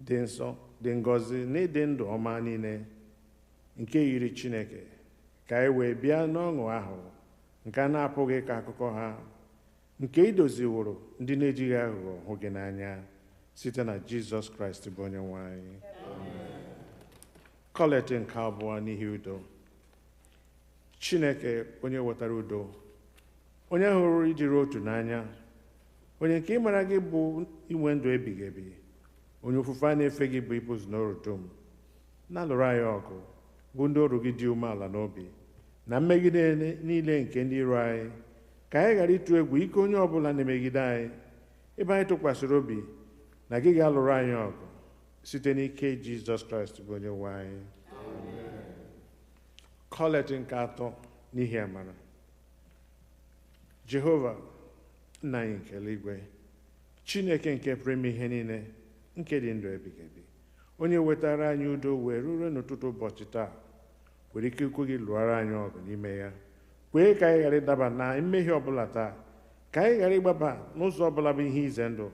dị nsọ, dị ngọzi na ịdị ndụ ọma niile nke yiri Chineke, ka anyị wee bịa n'ọṅụ ahụ nke a na-apụghị ka akụkọ ha, nke idoziworo ndị na-ejighị aghụghọ hụ gị n'anya site na Jizọs Kraịst bụ onye nwe anyị. Kọleti nke abụọ n'ihi udo. Chineke onye wetara udo, onye hụrụ ịdịrị otu n'anya, onye nke ịmara gị bụ inwe ndụ ebighị ebi, onye ofufe a na-efe gị bụ ịpụzụ n'ọrụ dum, na-alụrụ anyị ọgụ bụ ndị ọrụ gị dị umeala n'obi na mmegide niile nke ndị iro anyị, ka anyị ghara ịtụ egwu ike onye ọbụla na-emegide anyị, ebe anyị tụkwasịrị obi na gị ga-alụrụ anyị ọgụ site n'ike Jizọs Kraịst bụ onye nwe anyị. Kọleti nke atọ n'ihi amara. Jehova nna anyị nke eluigwe, Chineke nke pụrụ ime ihe niile, nke dị ndụ ebighị ebi, onye wetara anyị udo wee ruo n'ụtụtụ ụbọchị taa, were ike ikwu gị lụọrọ anyị ọgụ n'ime ya. Kwee ka anyị ghara ịdaba na mmehie ọbụla taa, ka anyị ghara ịgbaba n'ụzọ ọbụla bụ ihe ize ndụ,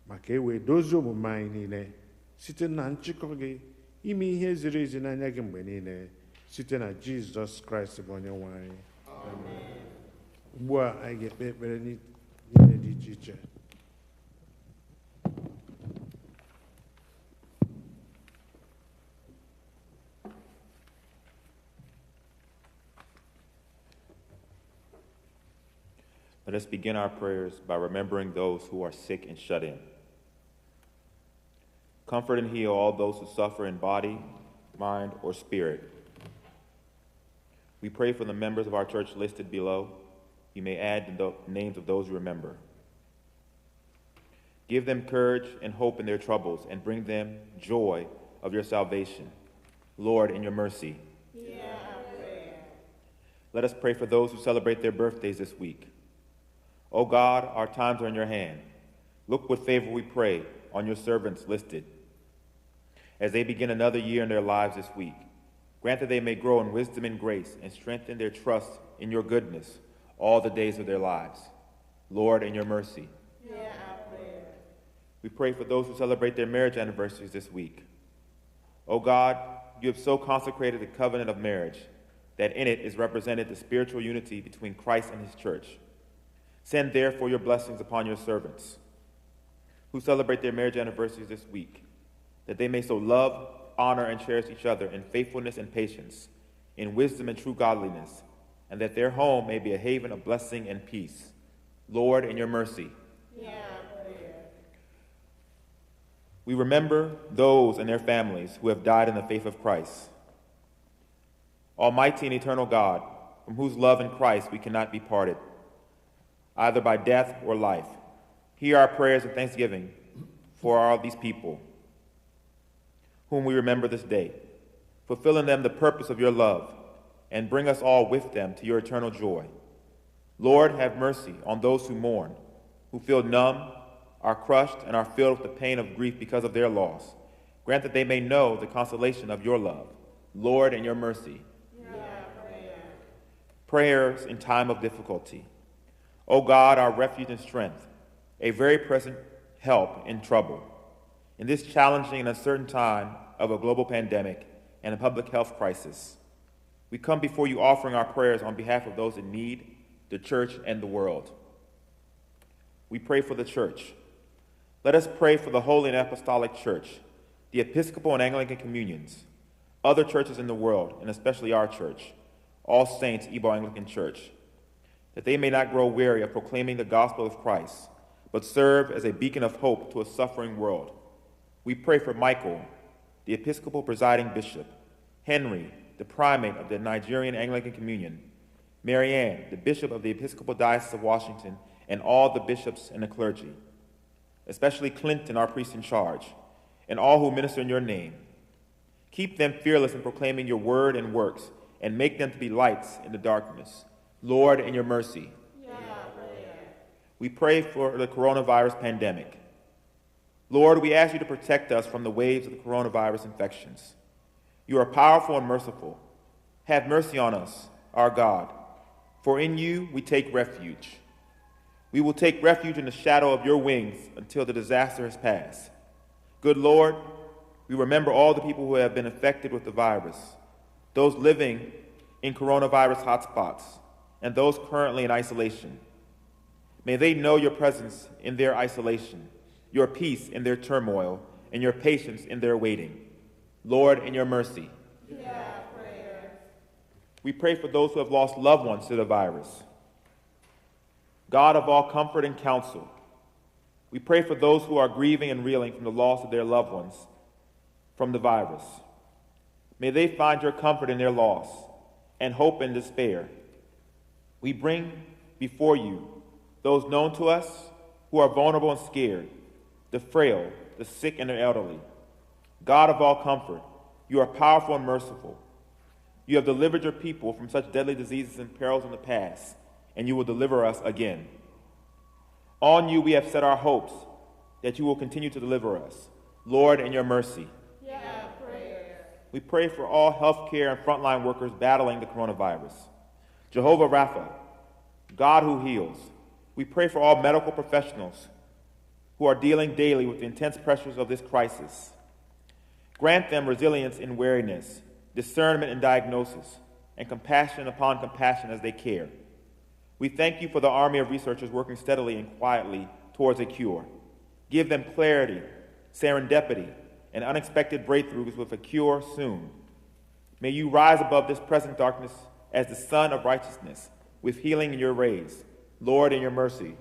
maka e wee dozie omume anyị niile site na nchịkọ gị, ime ihe ziri ezi n'anya gị mgbe niile, site na Jizọs Kraịst bụ onye nwe anyị. Ugbu a anyị ga-ekpe ekpere niile dị iche iche. Let us begin our prayers by remembering those who are sick and shut in. Comfort and heal all those who suffer in body, mind, or spirit. We pray for the members of our church listed below. You may add the names of those you remember. Give them courage and hope in their troubles, and bring them joy of your salvation. Lord, in your mercy. Hear our prayer. Let us pray for those who celebrate their birthdays this week. O God, our times are in your hand. Look with favor, we pray, on your servants listed. As they begin another year in their lives this week, grant that they may grow in wisdom and grace and strengthen their trust in your goodness all the days of their lives. Lord, in your mercy. Hear our prayer. We pray for those who celebrate their marriage anniversaries this week. O God, you have so consecrated the covenant of marriage that in it is represented the spiritual unity between Christ and his church. Send therefore your blessings upon your servants who celebrate their marriage anniversaries this week, that they may so love, honor, and cherish each other in faithfulness and patience, in wisdom and true godliness, and that their home may be a haven of blessing and peace. Lord, in your mercy. Hear our prayer. We remember those and their families who have died in the faith of Christ. Almighty and eternal God, from whose love in Christ we cannot be parted, either by death or life, hear our prayers and thanksgiving for all these people whom we remember this day. Fulfill in them the purpose of your love, and bring us all with them to your eternal joy. Lord, have mercy on those who mourn, who feel numb, are crushed, and are filled with the pain of grief because of their loss. Grant that they may know the consolation of your love. Lord, in your mercy. Hear our prayer. Prayers in time of difficulty. O God, our refuge and strength, a very present help in trouble. In this challenging and uncertain time of a global pandemic and a public health crisis, we come before you offering our prayers on behalf of those in need, the church, and the world. We pray for the church. Let us pray for the Holy and Apostolic Church, the Episcopal and Anglican communions, other churches in the world, and especially our church, All Saints Ebo Anglican Church, that they may not grow weary of proclaiming the gospel of Christ, but serve as a beacon of hope to a suffering world. We pray for Michael, the Episcopal presiding bishop, Henry, the primate of the Nigerian Anglican Communion, Marianne, the bishop of the Episcopal Diocese of Washington, and all the bishops and the clergy, especially Clinton, our priest in charge, and all who minister in your name. Keep them fearless in proclaiming your word and works, and make them to be lights in the darkness. Lord, in your mercy. We pray for the coronavirus pandemic. Lord, we ask you to protect us from the waves of the coronavirus infections. You are powerful and merciful. Have mercy on us, our God, for in you we take refuge. We will take refuge in the shadow of your wings until the disaster has passed. Good Lord, we remember all the people who have been affected with the virus, those living in coronavirus hotspots, and those currently in isolation. May they know your presence in their isolation, your peace in their turmoil, and your patience in their waiting. Lord, in your mercy. We pray for those who have lost loved ones to the virus. God of all comfort and counsel, we pray for those who are grieving and reeling from the loss of their loved ones from the virus. May they find your comfort in their loss and hope in despair. We bring before you those known to us who are vulnerable and scared, the frail, the sick, and the elderly. God of all comfort, you are powerful and merciful. You have delivered your people from such deadly diseases and perils in the past, and you will deliver us again. On you we have set our hopes that you will continue to deliver us. Lord, in your mercy. We pray for all healthcare and frontline workers battling the coronavirus. Jehovah Rapha, God who heals, we pray for all medical professionals who are dealing daily with the intense pressures of this crisis. Grant them resilience in weariness, discernment in diagnosis, and compassion upon compassion as they care. We thank you for the army of researchers working steadily and quietly towards a cure. Give them clarity, serendipity, and unexpected breakthroughs with a cure soon. May you rise above this present darkness as the sun of righteousness, with healing in your rays. Lord, in your mercy.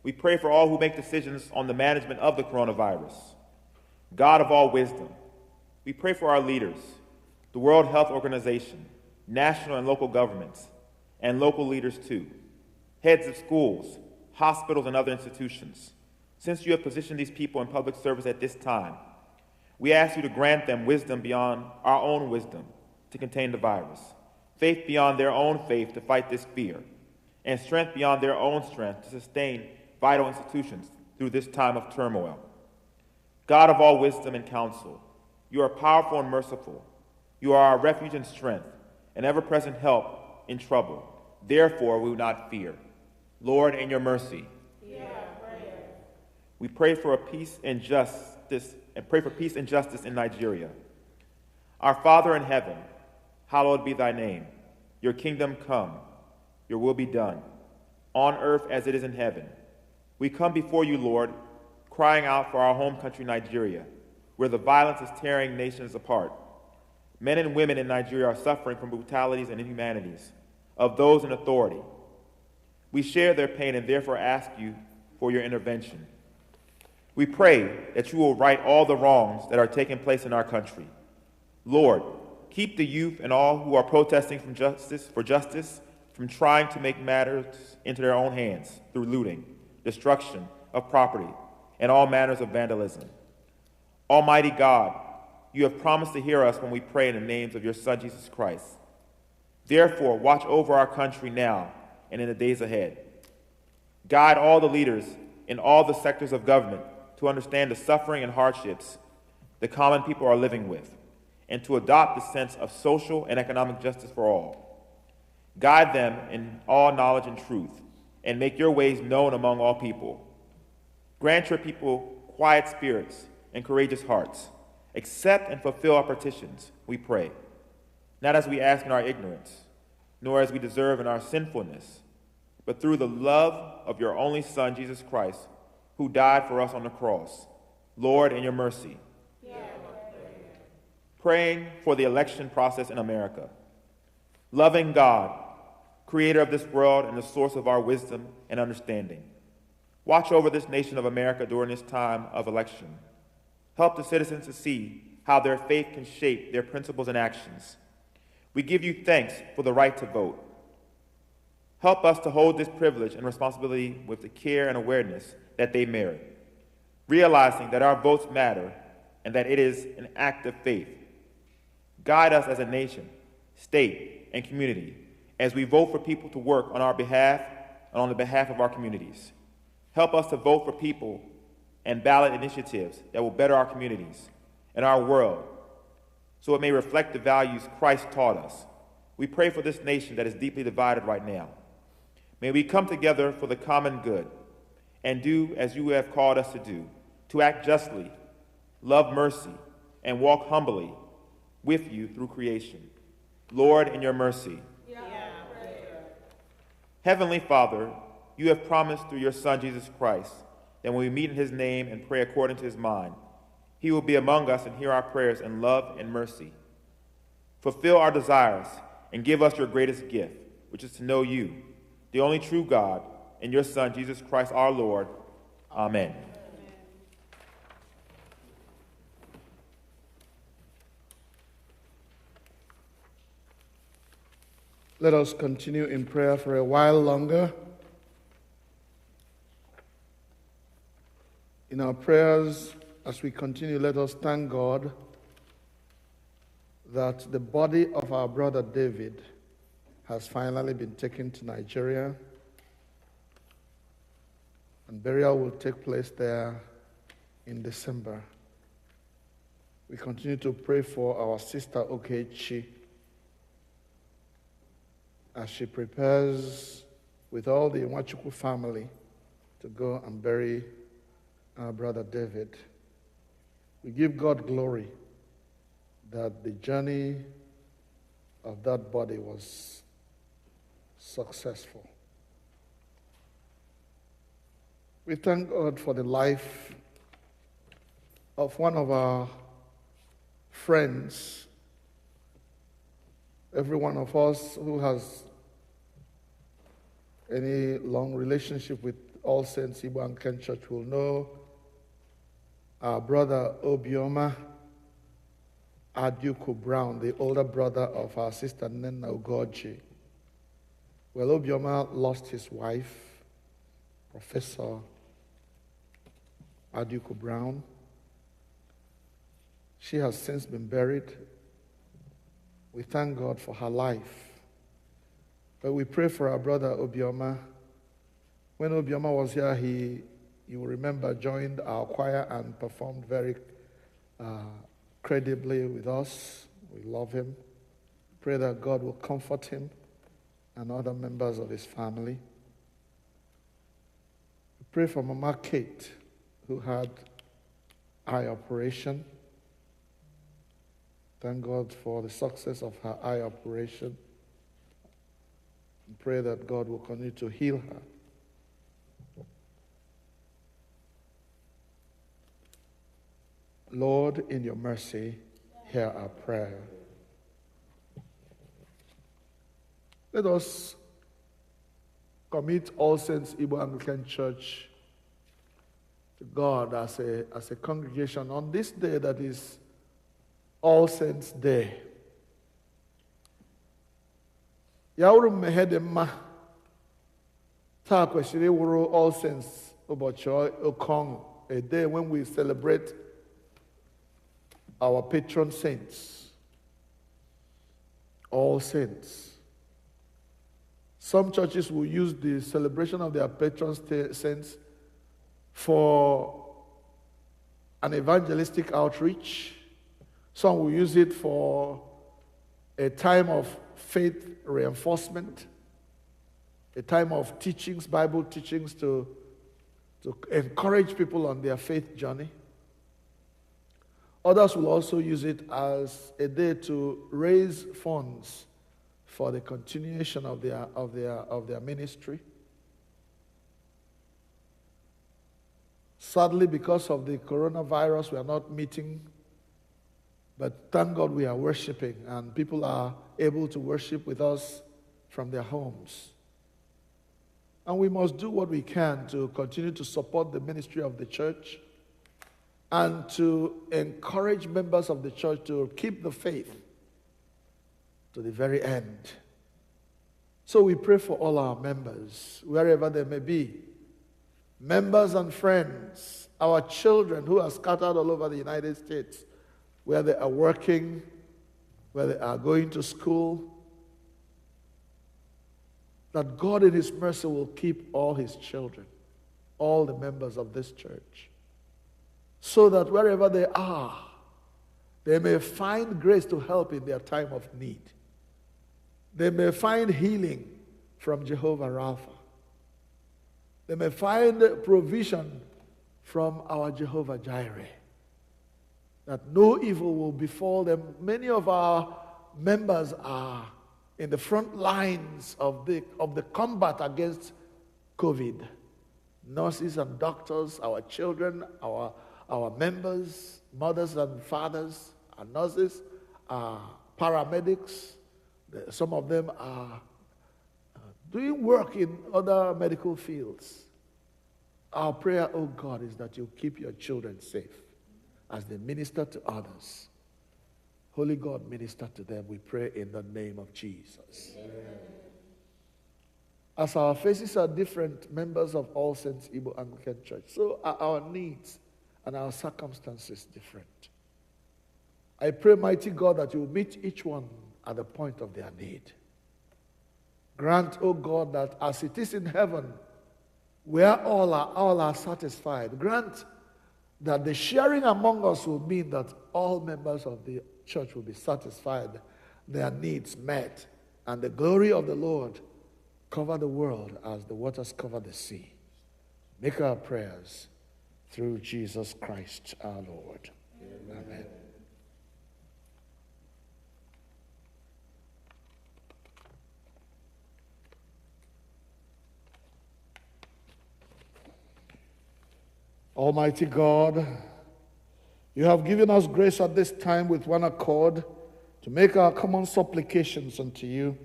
We pray for all who make decisions on the management of the coronavirus. God of all wisdom, we pray for our leaders, the World Health Organization, national and local governments, and local leaders too, heads of schools, hospitals, and other institutions. Since you have positioned these people in public service at this time, we ask you to grant them wisdom beyond our own wisdom to contain the virus, faith beyond their own faith to fight this fear, and strength beyond their own strength to sustain vital institutions through this time of turmoil. God of all wisdom and counsel, you are powerful and merciful. You are our refuge and strength, an ever-present help in trouble. Therefore, we will not fear. Lord, in your mercy. We pray for peace and justice in Nigeria. Our Father in heaven, hallowed be thy name. Your kingdom come, your will be done, on earth as it is in heaven. We come before you, Lord, crying out for our home country, Nigeria, where the violence is tearing nations apart. Men and women in Nigeria are suffering from brutalities and inhumanities of those in authority. We share their pain and therefore ask you for your intervention. We pray that you will right all the wrongs that are taking place in our country. Lord, keep the youth and all who are protesting for justice from trying to make matters into their own hands through looting, destruction of property, and all manners of vandalism. Almighty God, you have promised to hear us when we pray in the names of your Son, Jesus Christ. Therefore, watch over our country now and in the days ahead. Guide all the leaders in all the sectors of government to understand the suffering and hardships the common people are living with, and to adopt the sense of social and economic justice for all. Guide them in all knowledge and truth, and make your ways known among all people. Grant your people quiet spirits and courageous hearts. Accept and fulfill our petitions, we pray, not as we ask in our ignorance, nor as we deserve in our sinfulness, but through the love of your only Son, Jesus Christ, who died for us on the cross. Lord, in your mercy. Praying for the election process in America. Loving God, creator of this world and the source of our wisdom and understanding. Watch over this nation of America during this time of election. Help the citizens to see how their faith can shape their principles and actions. We give you thanks for the right to vote. Help us to hold this privilege and responsibility with the care and awareness that they merit, realizing that our votes matter and that it is an act of faith. Guide us as a nation, state, and community as we vote for people to work on our behalf and on the behalf of our communities. Help us to vote for people and ballot initiatives that will better our communities and our world so it may reflect the values Christ taught us. We pray for this nation that is deeply divided right now. May we come together for the common good and do as you have called us to do, to act justly, love mercy, and walk humbly with you through creation. Lord, in your mercy. Heavenly Father, you have promised through your Son, Jesus Christ, that when we meet in his name and pray according to his mind, he will be among us and hear our prayers in love and mercy. Fulfill our desires and give us your greatest gift, which is to know you, the only true God, and your Son, Jesus Christ our Lord. Amen. Let us continue in prayer for a while longer. In our prayers, as we continue, let us thank God that the body of our brother David has finally been taken to Nigeria, and burial will take place there in December. We continue to pray for our sister Okechi as she prepares with all the Nwachukwu family to go and bury our brother David. We give God glory that the journey of that body was successful. We thank God for the life of one of our friends. Every one of us who has any long relationship with All Saints Igbo Anglican Church will know our brother Obioma Aduku Brown, the older brother of our sister Nena Ugoji. Well, Obioma lost his wife, Professor Aduku Brown. She has since been buried. We thank God for her life. But we pray for our brother Obioma. When Obioma was here, you will remember, joined our choir and performed very credibly with us. We love him. Pray that God will comfort him and other members of his family. We pray for Mama Kate, who had eye operation. Thank God for the success of her eye operation. And pray that God will continue to heal her. Lord, in your mercy, hear our prayer. Let us commit All Saints Igbo Anglican Church to God as a congregation on this day that is All Saints Day. Yawuru mmehede mma taa kwesịrị wuru All Saints ụbọchị Okong, a day when we celebrate our patron saints, All Saints. Some churches will use the celebration of their patron saints for an evangelistic outreach. Some will use it for a time of faith reinforcement, a time of teachings, Bible teachings to encourage people on their faith journey. Others will also use it as a day to raise funds for the continuation of their ministry. Sadly, because of the coronavirus, we are not meeting, but thank God we are worshiping, and people are able to worship with us from their homes. And we must do what we can to continue to support the ministry of the church and to encourage members of the church to keep the faith to the very end. So we pray for all our members, wherever they may be, members and friends, our children who are scattered all over the United States, where they are working where they are going to school, that God in His mercy will keep all His children, all the members of this church, so that wherever they are, they may find grace to help in their time of need. They may find healing from Jehovah Rapha. They may find provision from our Jehovah Jireh. That no evil will befall them. Many of our members are in the front lines of the combat against COVID. Nurses and doctors, our children, our members, mothers and fathers, our nurses, paramedics. Some of them are doing work in other medical fields. Our prayer, oh God, is that you keep your children safe as they minister to others. Holy God, minister to them, we pray in the name of Jesus. Amen. As our faces are different, members of All Saints Igbo Anglican Church, so are our needs and our circumstances different. I pray, mighty God, that you will meet each one at the point of their need. Grant, O God, that as it is in heaven, where all are satisfied, grant that the sharing among us will mean that all members of the church will be satisfied, their needs met, and the glory of the Lord cover the world as the waters cover the sea. Make our prayers through Jesus Christ our Lord. Amen. Amen. Almighty God, you have given us grace at this time with one accord to make our common supplications unto you.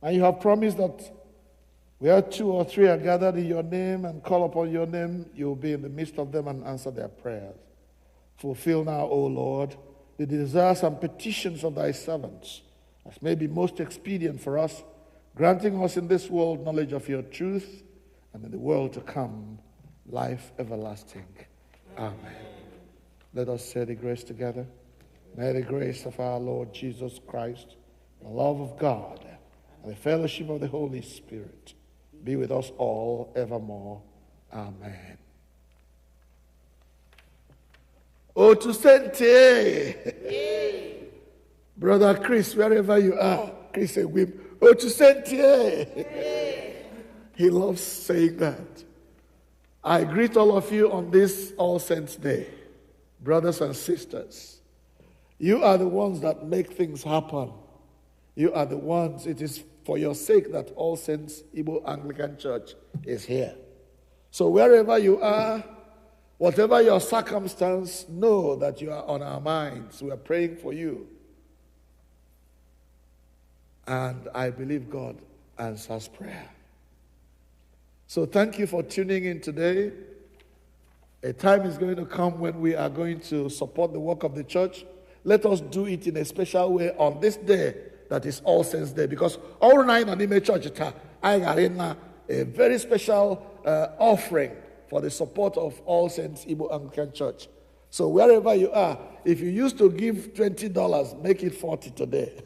And you have promised that where 2 or 3 are gathered in your name and call upon your name, you will be in the midst of them and answer their prayers. Fulfill now, O Lord, the desires and petitions of thy servants, as may be most expedient for us, granting us in this world knowledge of your truth, and in the world to come, life everlasting. Amen. Let us say the grace together. May the grace of our Lord Jesus Christ, the love of God, and the fellowship of the Holy Spirit be with us all evermore. Amen. Oh, to Sente. Brother Chris, wherever you are, Chris and Wim. Oh, to Sente. He loves saying that. I greet all of you on this All Saints Day, brothers and sisters. You are the ones that make things happen. You are the ones, it is for your sake that All Saints Igbo Anglican Church is here. So wherever you are, whatever your circumstance, know that you are on our minds. We are praying for you. And I believe God answers prayer. So thank you for tuning in today. A time is going to come when we are going to support the work of the church. Let us do it in a special way on this day that is All Saints Day. Because all night on the church, I got in a very special offering for the support of All Saints Igbo Anglican Church. So wherever you are, if you used to give $20, make it $40 today.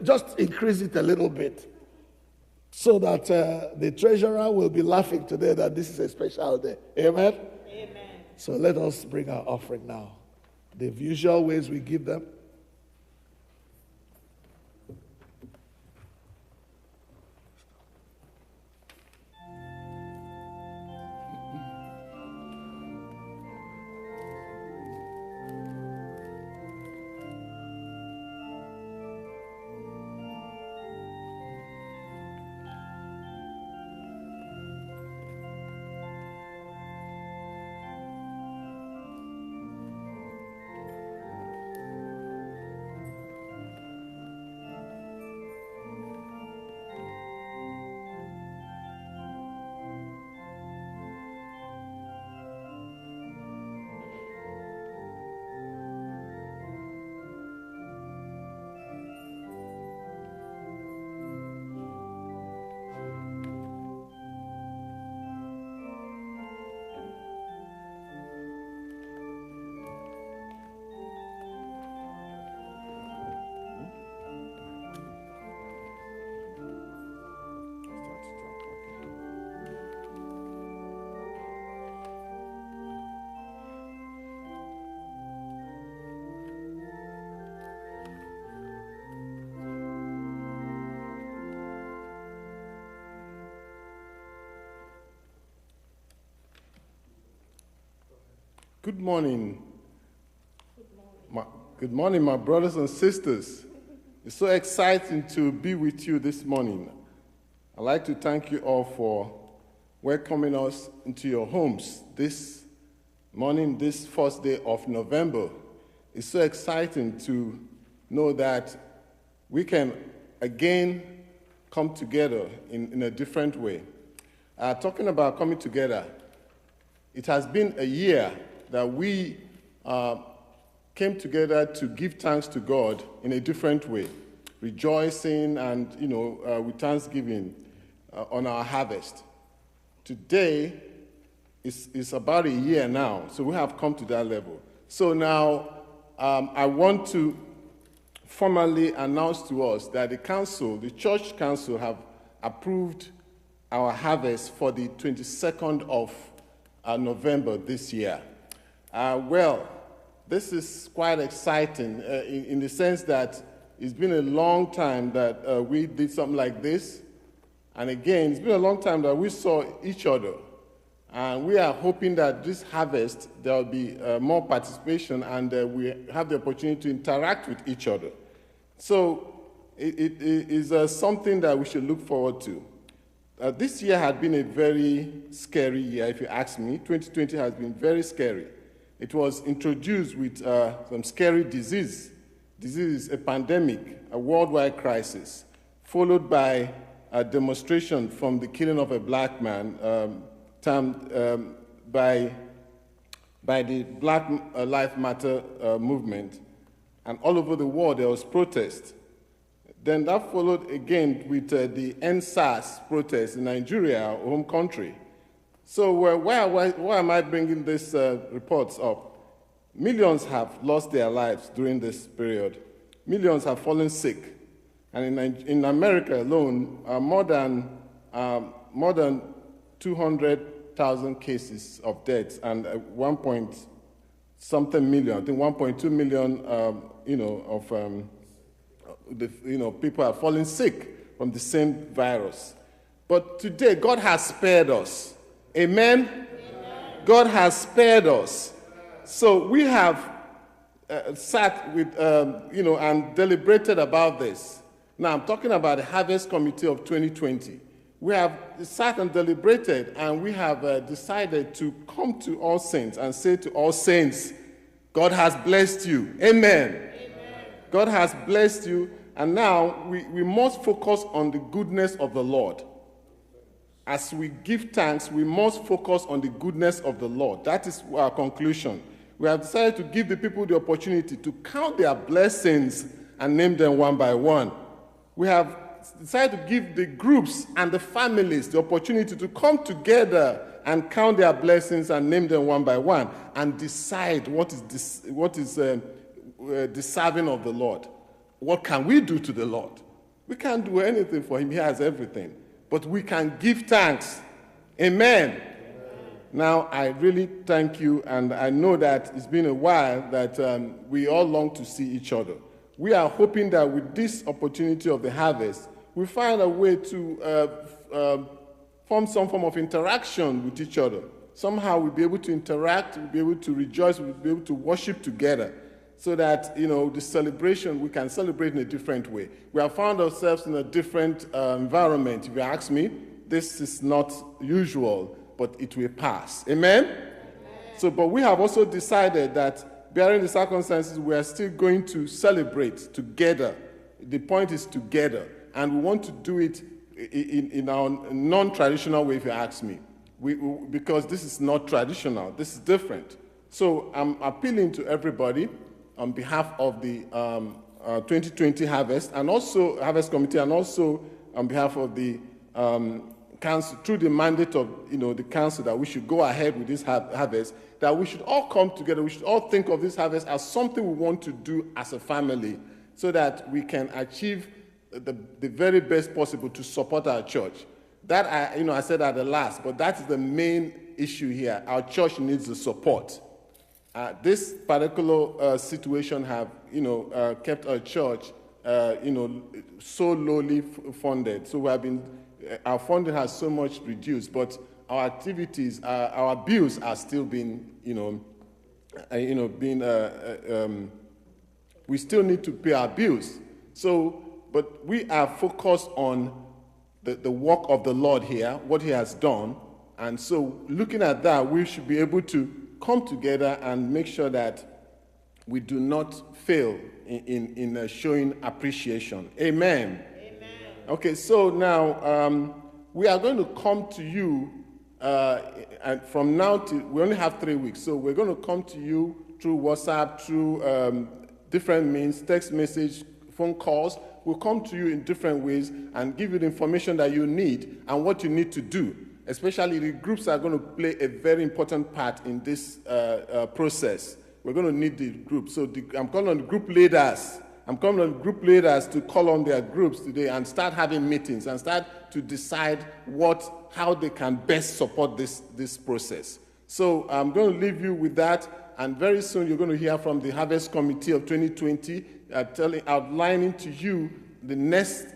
Just increase it a little bit, so that the treasurer will be laughing today that this is a special day. Amen? Amen. So let us bring our offering now. The usual ways we give them. Good morning. Good morning, my brothers and sisters. It's so exciting to be with you this morning. I'd like to thank you all for welcoming us into your homes this morning, this first day of November. It's so exciting to know that we can again come together in a different way. Talking about coming together, it has been a year that we came together to give thanks to God in a different way, rejoicing and, with thanksgiving on our harvest. Today is about a year now, so we have come to that level. So now I want to formally announce to us that the church council have approved our harvest for the 22nd of November this year. This is quite exciting in the sense that it's been a long time that we did something like this. And again, it's been a long time that we saw each other. And we are hoping that this harvest, there will be more participation and we have the opportunity to interact with each other. So it is something that we should look forward to. This year had been a very scary year, if you ask me. 2020 has been very scary. It was introduced with some scary disease. Disease, a pandemic, a worldwide crisis, followed by a demonstration from the killing of a black man, termed by the Black Lives Matter movement. And all over the world there was protest. Then that followed again with the NSAS protest in Nigeria, our home country. So why am I bringing these reports up? Millions have lost their lives during this period. Millions have fallen sick. And in America alone, more than 200,000 cases of deaths and 1.something million, I think 1.2 million, people are falling sick from the same virus. But today, God has spared us. Amen? Amen. God has spared us. So we have sat with, and deliberated about this. Now, I'm talking about the Harvest Committee of 2020. We have sat and deliberated, and we have decided to come to all saints and say to all saints, God has blessed you. Amen. Amen. God has blessed you, and now we must focus on the goodness of the Lord. As we give thanks, we must focus on the goodness of the Lord. That is our conclusion. We have decided to give the people the opportunity to count their blessings and name them one by one. We have decided to give the groups and the families the opportunity to come together and count their blessings and name them one by one and decide what is deserving of the Lord. What can we do to the Lord? We can't do anything for him. He has everything. But we can give thanks. Amen. Amen. Now, I really thank you, and I know that it's been a while that we all long to see each other. We are hoping that with this opportunity of the harvest, we find a way to form some form of interaction with each other. Somehow we'll be able to interact, we'll be able to rejoice, we'll be able to worship together, so that, the celebration, we can celebrate in a different way. We have found ourselves in a different environment. If you ask me, this is not usual, but it will pass. Amen? Amen. So, but we have also decided that, bearing the circumstances, we are still going to celebrate together. The point is together. And we want to do it in our non-traditional way, if you ask me. Because this is not traditional. This is different. So I'm appealing to everybody on behalf of the 2020 Harvest, and also Harvest Committee, and also on behalf of the council, through the mandate of the council, that we should go ahead with this harvest, that we should all come together, we should all think of this harvest as something we want to do as a family, so that we can achieve the very best possible to support our church. That I said at the last, but that is the main issue here. Our church needs the support. This particular situation have, kept our church, so lowly funded. So our funding has so much reduced, but our activities, our bills are still being, we still need to pay our bills. So, but we are focused on the work of the Lord here, what He has done. And so, looking at that, we should be able to come together and make sure that we do not fail in showing appreciation. Amen. Amen. Okay, so now we are going to come to you, and from now to, we only have 3 weeks, so we're going to come to you through WhatsApp, through different means, text message, phone calls. We'll come to you in different ways and give you the information that you need and what you need to do. Especially the groups are going to play a very important part in this process. We're going to need the group. So I'm calling on the group leaders. I'm calling on group leaders to call on their groups today and start having meetings and start to decide how they can best support this process. So I'm going to leave you with that, and very soon you're going to hear from the Harvest Committee of 2020 outlining to you the next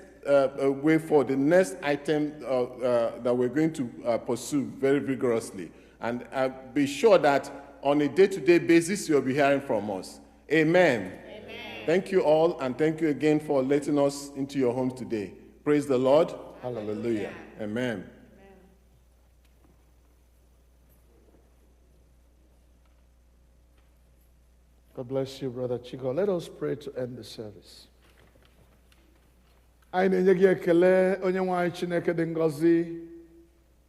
way forward, the next item that we're going to pursue very vigorously. And be sure that on a day-to-day basis, you'll be hearing from us. Amen. Amen. Thank you all, and thank you again for letting us into your homes today. Praise the Lord. Hallelujah. Amen. God bless you, Brother Chico. Let us pray to end the service. Anyị na-enye gị ekele onye nwe anyị Chineke dị ngọzi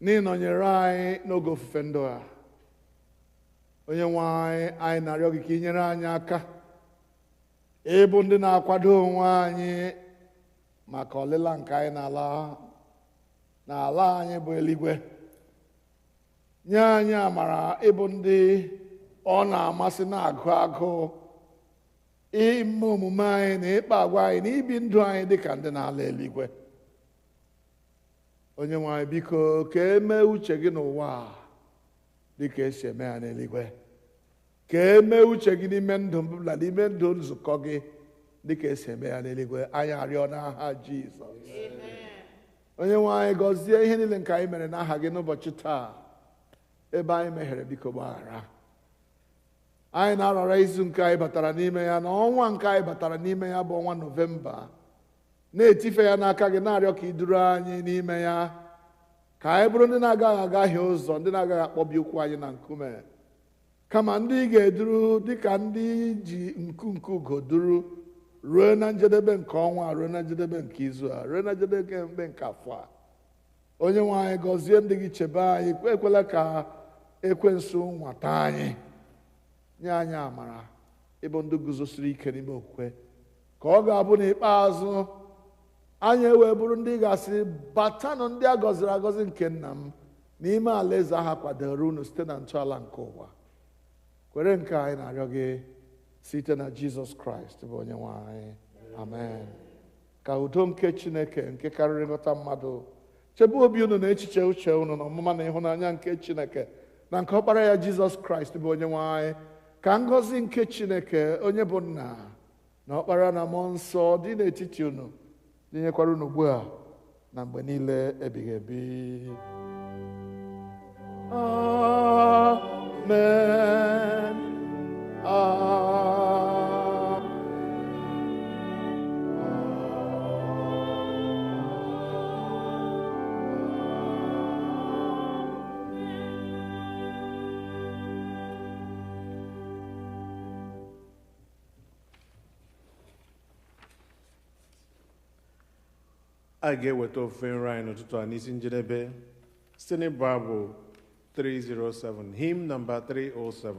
n'ịnọnyere anyị n'oge ofufe ndụ a. Onye nwe anyị na-arịọ gị ka ị nyere anyị aka ịbụ ndị na-akwado onwe anyị maka ọlịla nke anyị n'ala anyị bụ eluigwe. Nye anyị amara ịbụ ndị ọ na-amasị na-agụ agụ ime omume anyị na ịkpa agwa anyị na ibi ndụ anyị dị ka ndị na-ala eluigwe. Onye nwe anyị biko ka emee uche gị n'ụwa dị ka esi eme ya n'eluigwe. Ka emee uche gị n'ime ndụ mbụla n'ime ndụ nzukọ gị dị ka esi eme ya n'eluigwe. Anyị arịọ n'aha Jizọs. Onye nwe anyị gọzie ihe niile nke anyị mere n'aha gị n'ụbọchị taa. Ebe anyị mehiere biko gbaghara. Anyị na-arọrọ izu nke anyị batara n'ime ya na ọnwa nke anyị batara n'ime ya bụ ọnwa Nọvemba, na-etife ya n'aka gị, na-arịọ ka ị duru anyị n'ime ya, ka anyị bụrụ ndị na-agaghị agaghị ụzọ, ndị na-agaghị akpọbi ụkwụ anyị na nkume, kama ndị ị ga-eduru dịka ndị ji nku ugo duru ruo na njedebe nke ọnwa, ruo na njedebe nke izu a, ruo na njedebe nke afọ a. Onye nwe anyị gọzie ndị gị, chebe anyị, ekwela ka ekwensu nwata anyị. Nye anyị amara ịbụ ndị guzosiri ike n'ime okwukwe, ka ọ ga-abụ n'ikpeazụ anyị wee bụrụ ndị ga-asị batanụ ndị a gọziri agọzi nke nna m n'ime alaeze aha kwadoro unu site na ntọala nke ụwa. Kwere nke anyị na-arịọ gị site na Jizọs Kraịst bụ onye nwe anyị. Amen. Ka udo nke Chineke nke karịrị nghọta mmadụ chebe obi unu na echiche uche unu na ọmụma na ịhụnanya nke Chineke na nke ọkpara ya Jizọs Kraịst bụ onye nwe anyị. Ka ngọzi nke Chineke onye bụ nna na ọkpara na mmụọ nsọ dị n'etiti unu dịnyekwara unu ugbu a na mgbe niile ebighị ebi. Amen. A ga-eweta ofufe nri anyị n'ụtụtụ a n'isi njedebe site n'ịbụ abụ 307, hymn number 307.